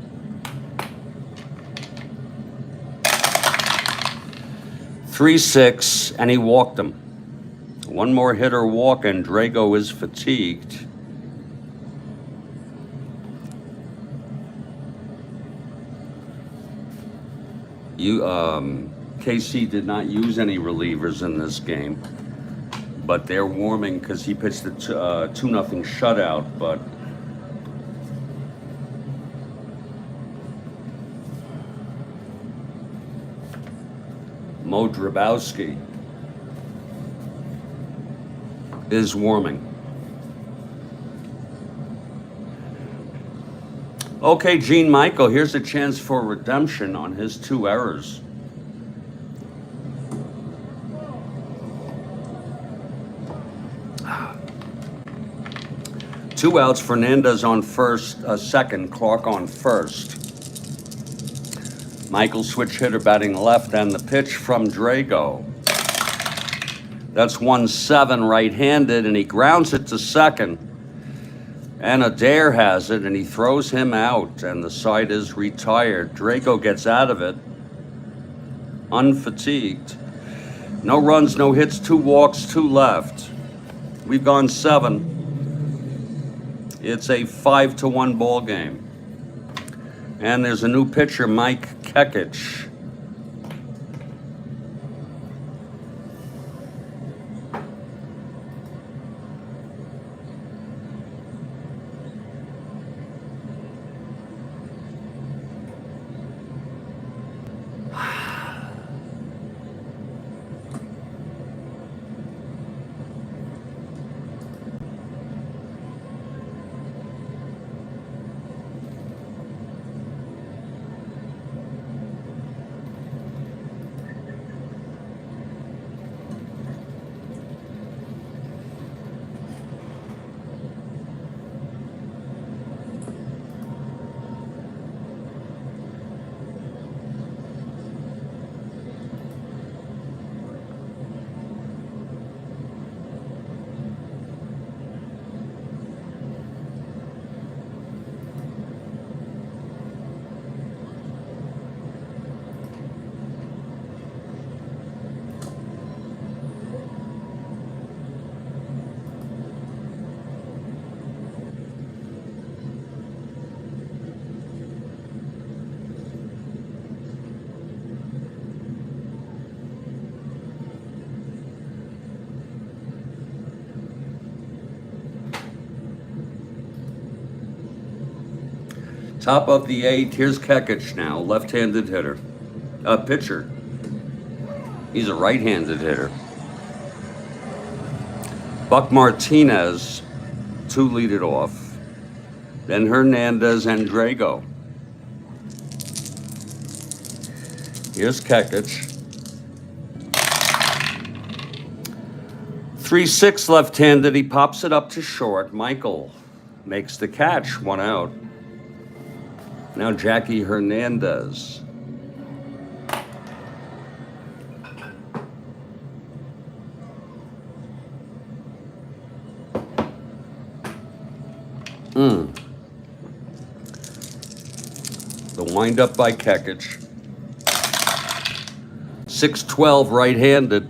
Three, 6, and he walked him. One more hitter walk, and Drago is fatigued. KC did not use any relievers in this game, but they're warming because he pitched a 2-0 shutout, but Mo Drabowski is warming. Okay, Gene Michael, here's a chance for redemption on his 2 errors. Two outs, Fernandez on second, Clark on first. Michael switch hitter batting left, and the pitch from Drago. That's 1-7 right-handed, and he grounds it to second. And Adair has it, and he throws him out, and the side is retired. Drago gets out of it, unfatigued. No runs, no hits, 2 walks, 2 left. We've gone 7. It's a 5-1 ball game. And there's a new pitcher, Mike Kekich. Top of the 8th, here's Kekich now, left-handed hitter. Pitcher. He's a right-handed hitter. Buck Martinez, 2 lead it off. Then Hernandez and Drago. Here's Kekich. 3-6 left-handed, he pops it up to short. Michael makes the catch, 1 out. Now Jackie Hernandez. The windup by Kekich. 6-12 right-handed.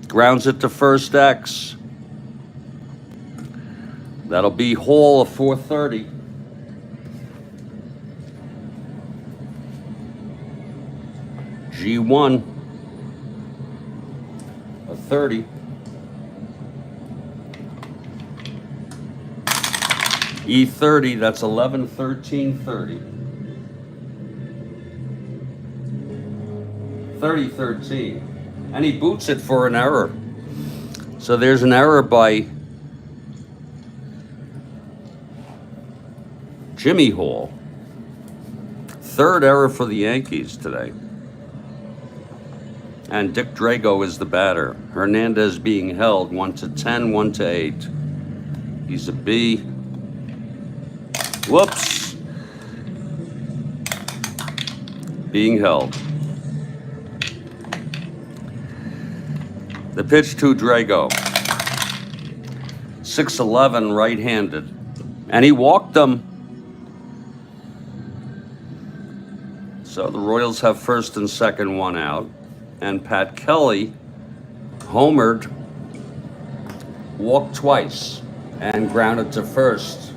Grounds it to first X. That'll be Hall of 430. G1, a 30. E30, that's 11, 13, 30. 30, 13. And he boots it for an error. So there's an error by Jimmy Hall. 3rd error for the Yankees today. And Dick Drago is the batter. Hernandez being held 1-10, 1-8. He's a B. Whoops. Being held. The pitch to Drago. 6'11", right-handed. And he walked them. So the Royals have first and second, one out. And Pat Kelly homered, walked twice, and grounded to first.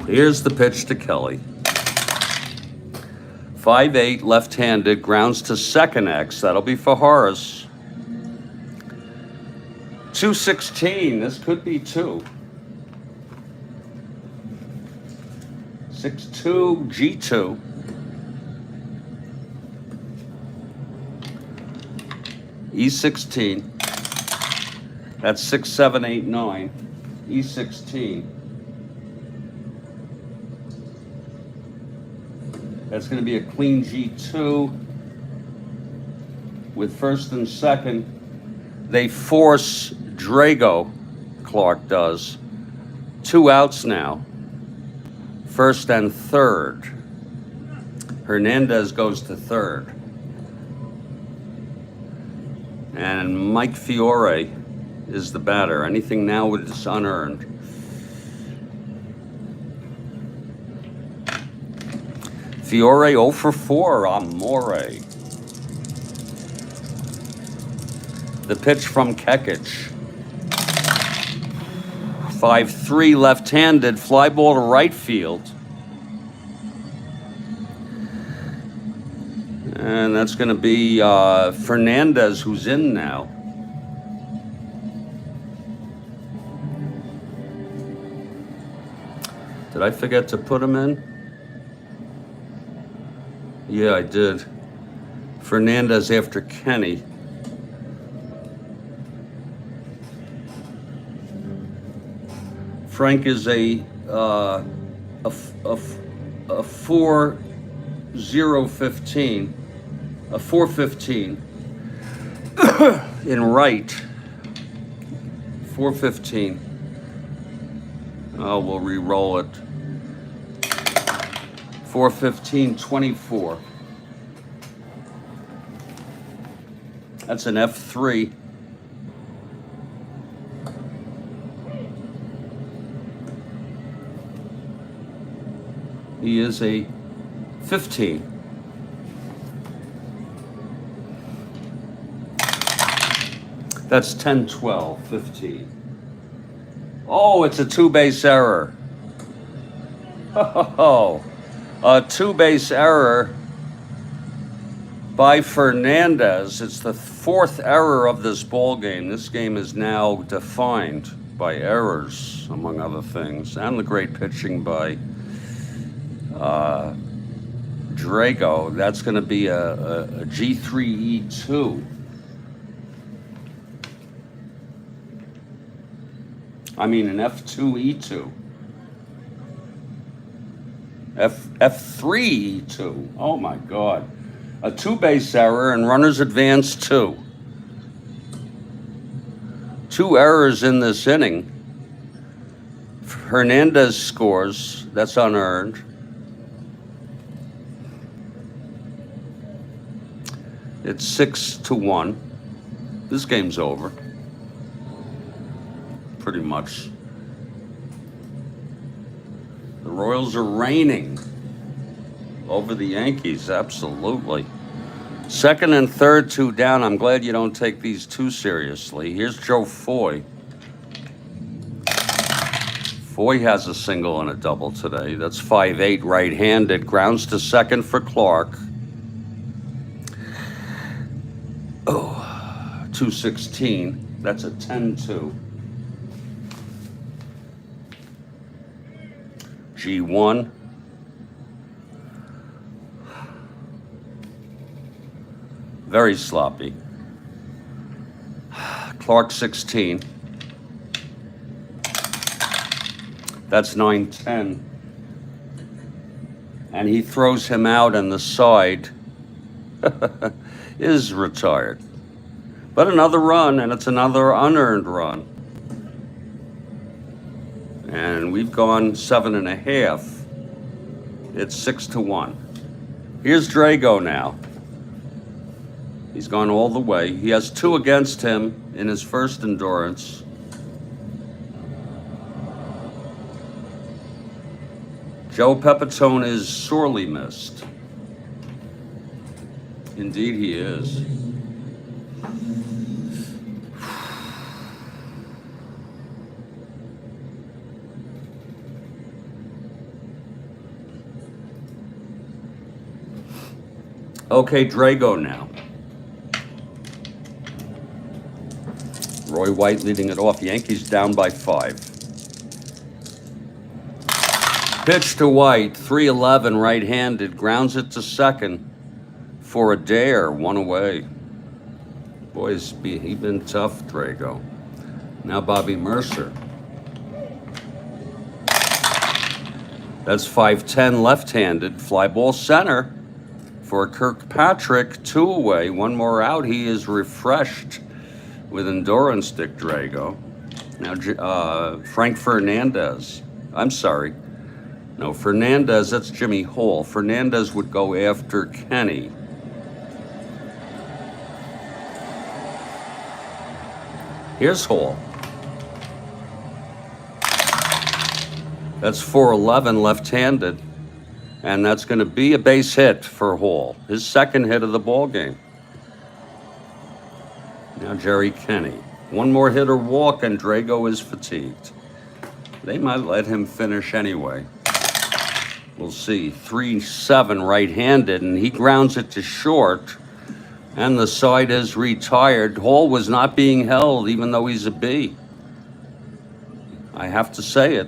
Here's the pitch to Kelly. 5'8", left-handed, grounds to second X. That'll be for Horace. 216, this could be two. 6'2", G2. E16. That's 6, 7, 8, 9. E16. That's going to be a clean G2 with first and second. They force Drago, Clark does. 2 outs now. First and third. Hernandez goes to third. And Mike Fiore is the batter. Anything now is unearned. Fiore 0 for 4, Amore. The pitch from Kekich. 5'3", left-handed, fly ball to right field. And that's going to be Fernandez, who's in now. Did I forget to put him in? Yeah, I did. Fernandez after Kenny. Frank is a 4-0-15, a 4-15 in right. 4-15. Oh, we'll re-roll it. 4-15-24. That's an F3. He is a 15. That's 10-12, 15. Oh, it's a 2-base error. Oh. A 2-base error by Fernandez. It's the 4th error of this ball game. This game is now defined by errors, among other things, and the great pitching by Drago. That's going to be a G3E2. I mean an F2E2. F3E2. Oh my God. A 2-base error and runners advance 2. 2 errors in this inning. Hernandez scores. That's unearned. It's 6-1. This game's over. Pretty much. The Royals are reigning over the Yankees, absolutely. Second and third, 2 down. I'm glad you don't take these too seriously. Here's Joe Foy. Foy has a single and a double today. That's 5'8", right-handed. Grounds to second for Clark. Oh, 216. That's a 10-2. G1. Very sloppy. Clark 16. That's 9-10. and he throws him out, and the side is retired. But another run, and it's another unearned run. And we've gone 7.5. It's 6-1. Here's Drago now. He's gone all the way. He has 2 against him in his first endurance. Joe Pepitone is sorely missed. Indeed he is. Okay, Drago now. Roy White leading it off. Yankees down by 5. Pitch to White, 3-11 right-handed, grounds it to second for a dare, 1 away. Boys, he's been tough, Drago. Now Bobby Mercer. That's 5-10 left-handed, fly ball center for Kirkpatrick, 2 away, 1 more out. He is refreshed with endurance, Dick Drago. Now Frank Fernandez. I'm sorry. No, Fernandez, that's Jimmy Hall. Fernandez would go after Kenny. Here's Hall. That's 4-11 left-handed. And that's going to be a base hit for Hall. His second hit of the ball game. Now Jerry Kenny. 1 more hit or walk, and Drago is fatigued. They might let him finish anyway. We'll see. 3-7 right-handed, and he grounds it to short, and the side is retired. Hall was not being held, even though he's a B. I have to say it.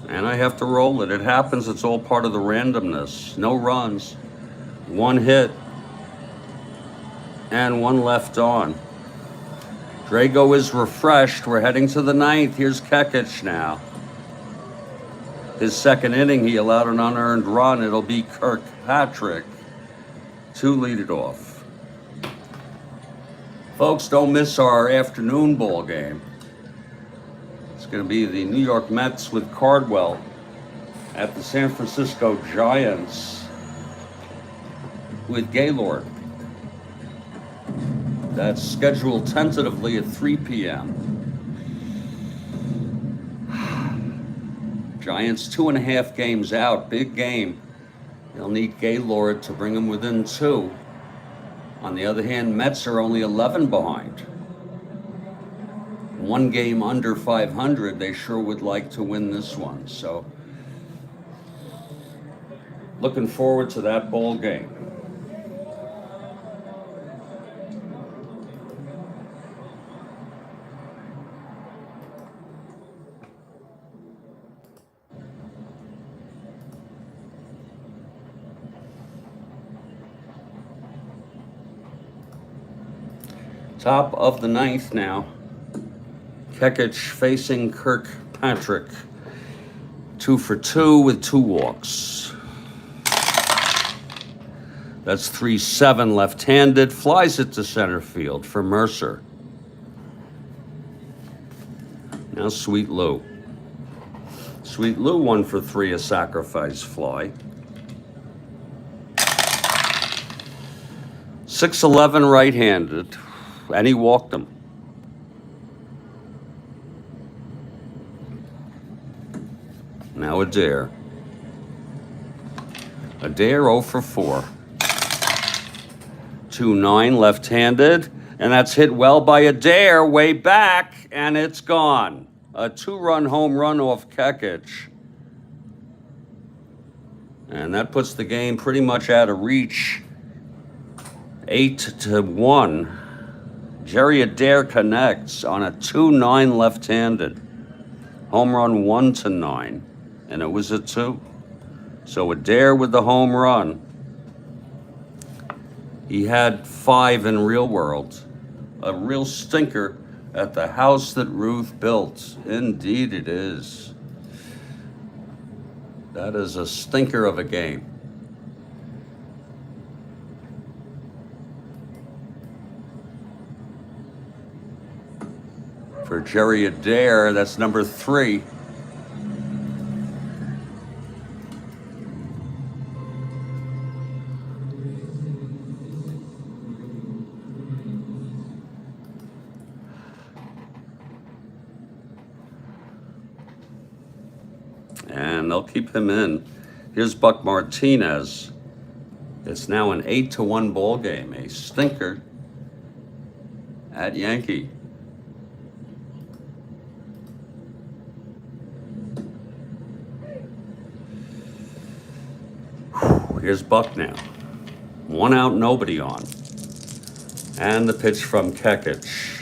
And I have to roll it. It happens. It's all part of the randomness. No runs. 1 hit. And 1 left on. Drago is refreshed. We're heading to the 9th. Here's Kekich now. His second inning, he allowed an unearned run. It'll be Kirkpatrick to lead it off. Folks, don't miss our afternoon ball game. It's going to be the New York Mets with Cardwell at the San Francisco Giants with Gaylord. That's scheduled tentatively at 3 p.m. Giants 2.5 games out, big game. They'll need Gaylord to bring them within 2. On the other hand, Mets are only 11 behind. 1 game under 500. They sure would like to win this one. So, looking forward to that ball game. Top of the 9th now. Kekich facing Kirkpatrick. 2 for 2 with 2 walks. That's 3-7 left-handed. Flies it to center field for Mercer. Now Sweet Lou. Sweet Lou 1 for 3, a sacrifice fly. 6-11 right-handed. And he walked him. Now a dare. A dare 0 for 4. 2-9 left-handed. And that's hit well by a dare way back. And it's gone. A 2-run home run off Kekich. And that puts the game pretty much out of reach. 8-1. Jerry Adair connects on a 2-9 left-handed. Home run 1-9, and it was a 2. So Adair with the home run. He had 5 in real world. A real stinker at the house that Ruth built. Indeed it is. That is a stinker of a game. For Jerry Adair, that's number 3. And they'll keep him in. Here's Buck Martinez. It's now an 8-1 ball game. A stinker at Yankee. Here's Buck now. 1 out, nobody on. And the pitch from Kekich.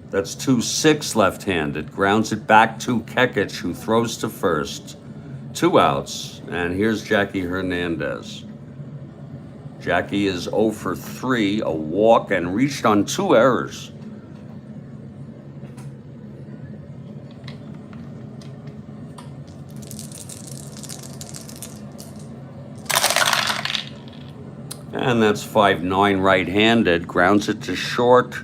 That's 2-6 left-handed. Grounds it back to Kekich, who throws to first. 2 outs. And here's Jackie Hernandez. Jackie is 0 for 3, a walk, and reached on 2 errors. And that's 5-9 right-handed. Grounds it to short.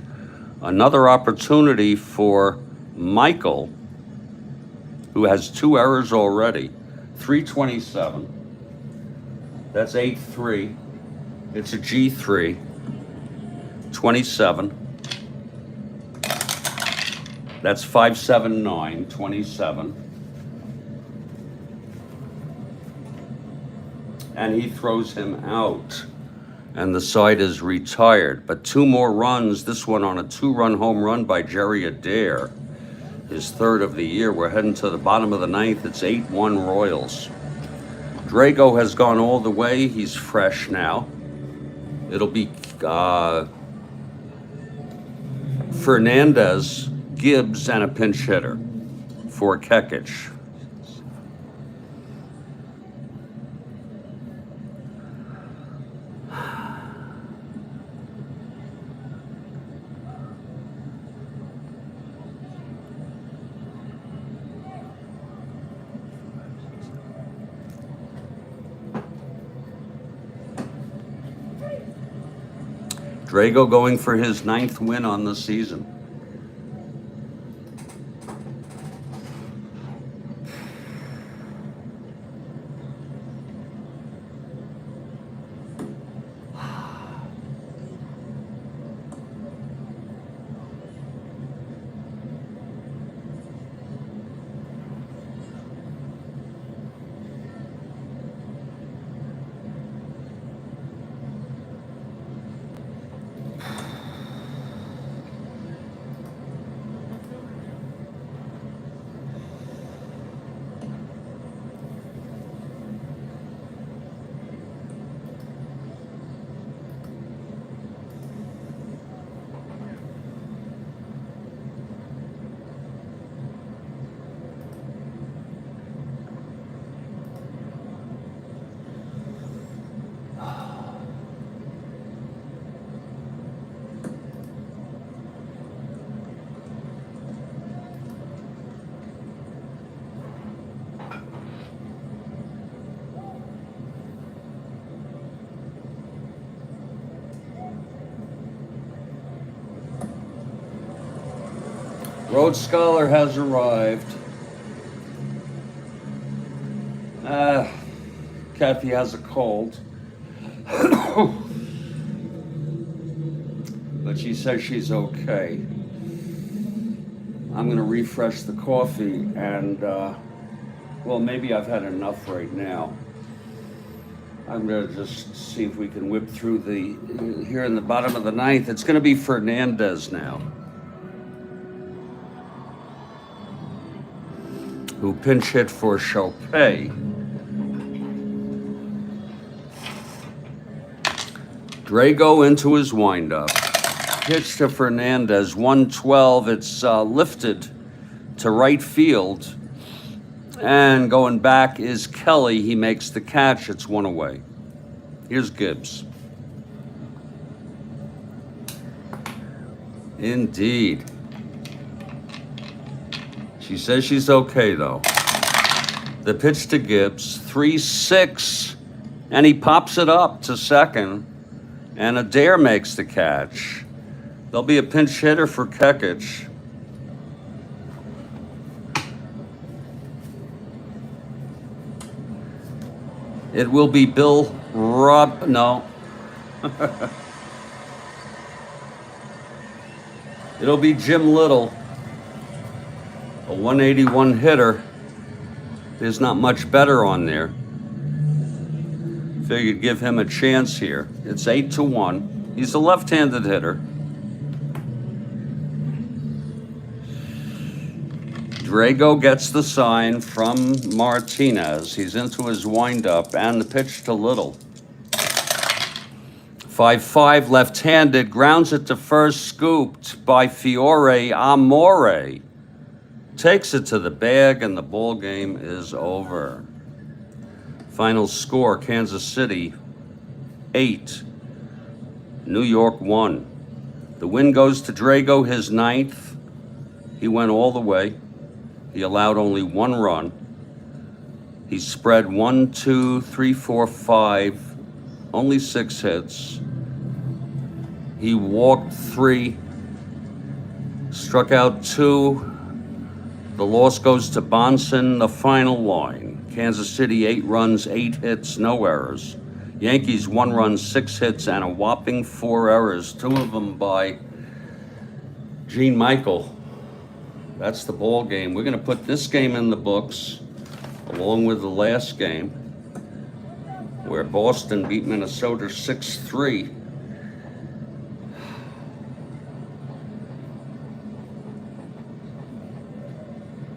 Another opportunity for Michael, who has 2 errors already. 327. That's 8-3. It's a G3. 27. That's 5-7-9. 27. And he throws him out. And the side is retired. But 2 more runs, this one on a 2-run home run by Jerry Adair. His 3rd of the year. We're heading to the bottom of the 9th. It's 8-1 Royals. Drago has gone all the way. He's fresh now. It'll be Fernandez, Gibbs, and a pinch hitter for Kekich. Drago going for his 9th win on the season. Rhodes Scholar has arrived. Kathy has a cold. But she says she's okay. I'm going to refresh the coffee and, well, maybe I've had enough right now. I'm going to just see if we can whip through here in the bottom of the 9th. It's going to be Fernandez now, who pinch hit for Chopay. Drago into his windup. Pitch to Fernandez, 112. It's lifted to right field. And going back is Kelly. He makes the catch. It's 1 away. Here's Gibbs. Indeed. She says she's okay, though. The pitch to Gibbs, 3-6, and he pops it up to second, and Adair makes the catch. There'll be a pinch hitter for Kekich. It will be Bill Rob, no. It'll be Jim Little, a 181 hitter. There's not much better on there. Figured give him a chance here. It's 8-1. He's a left-handed hitter. Drago gets the sign from Martinez. He's into his windup, and the pitch to Little. 5-5, left-handed, grounds it to first, scooped by Fiore Amore. Takes it to the bag, and the ball game is over. Final score, Kansas City 8, New York 1. The win goes to Drago, his 9th. He went all the way. He allowed only 1 run. He spread 1, 2, 3, 4, 5, only 6 hits. He walked 3, struck out 2. The loss goes to Bahnsen, the final line. Kansas City, 8 runs, 8 hits, no errors. Yankees, 1 run, 6 hits, and a whopping 4 errors, 2 of them by Gene Michael. That's the ball game. We're going to put this game in the books, along with the last game, where Boston beat Minnesota 6-3.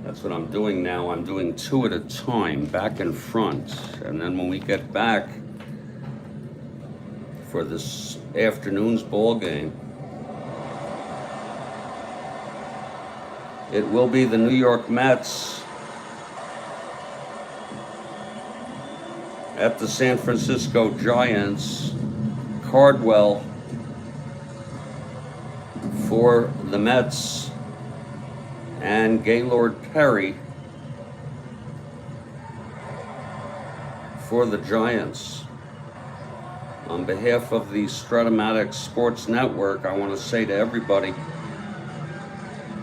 That's what I'm doing now. I'm doing 2 at a time, back and front. And then when we get back for this afternoon's ball game, it will be the New York Mets at the San Francisco Giants. Cardwell for the Mets, and Gaylord Perry for the Giants. On behalf of the Strat-O-Matic Sports Network, I want to say to everybody,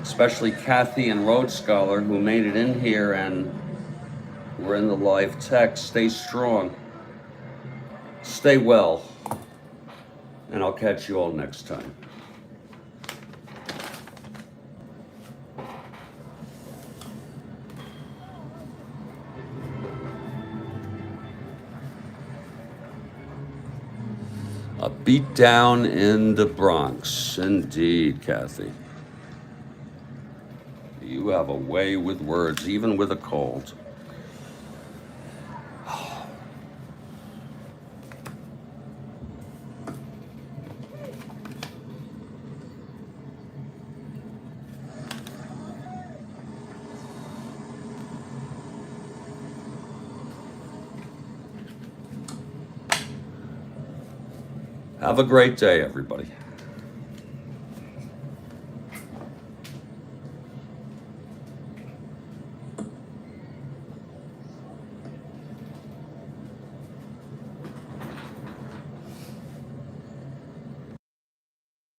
especially Kathy and Road Scholar, who made it in here and were in the live text, stay strong, stay well, and I'll catch you all next time. A beatdown in the Bronx. Indeed, Kathy. You have a way with words, even with a cold. Have a great day, everybody.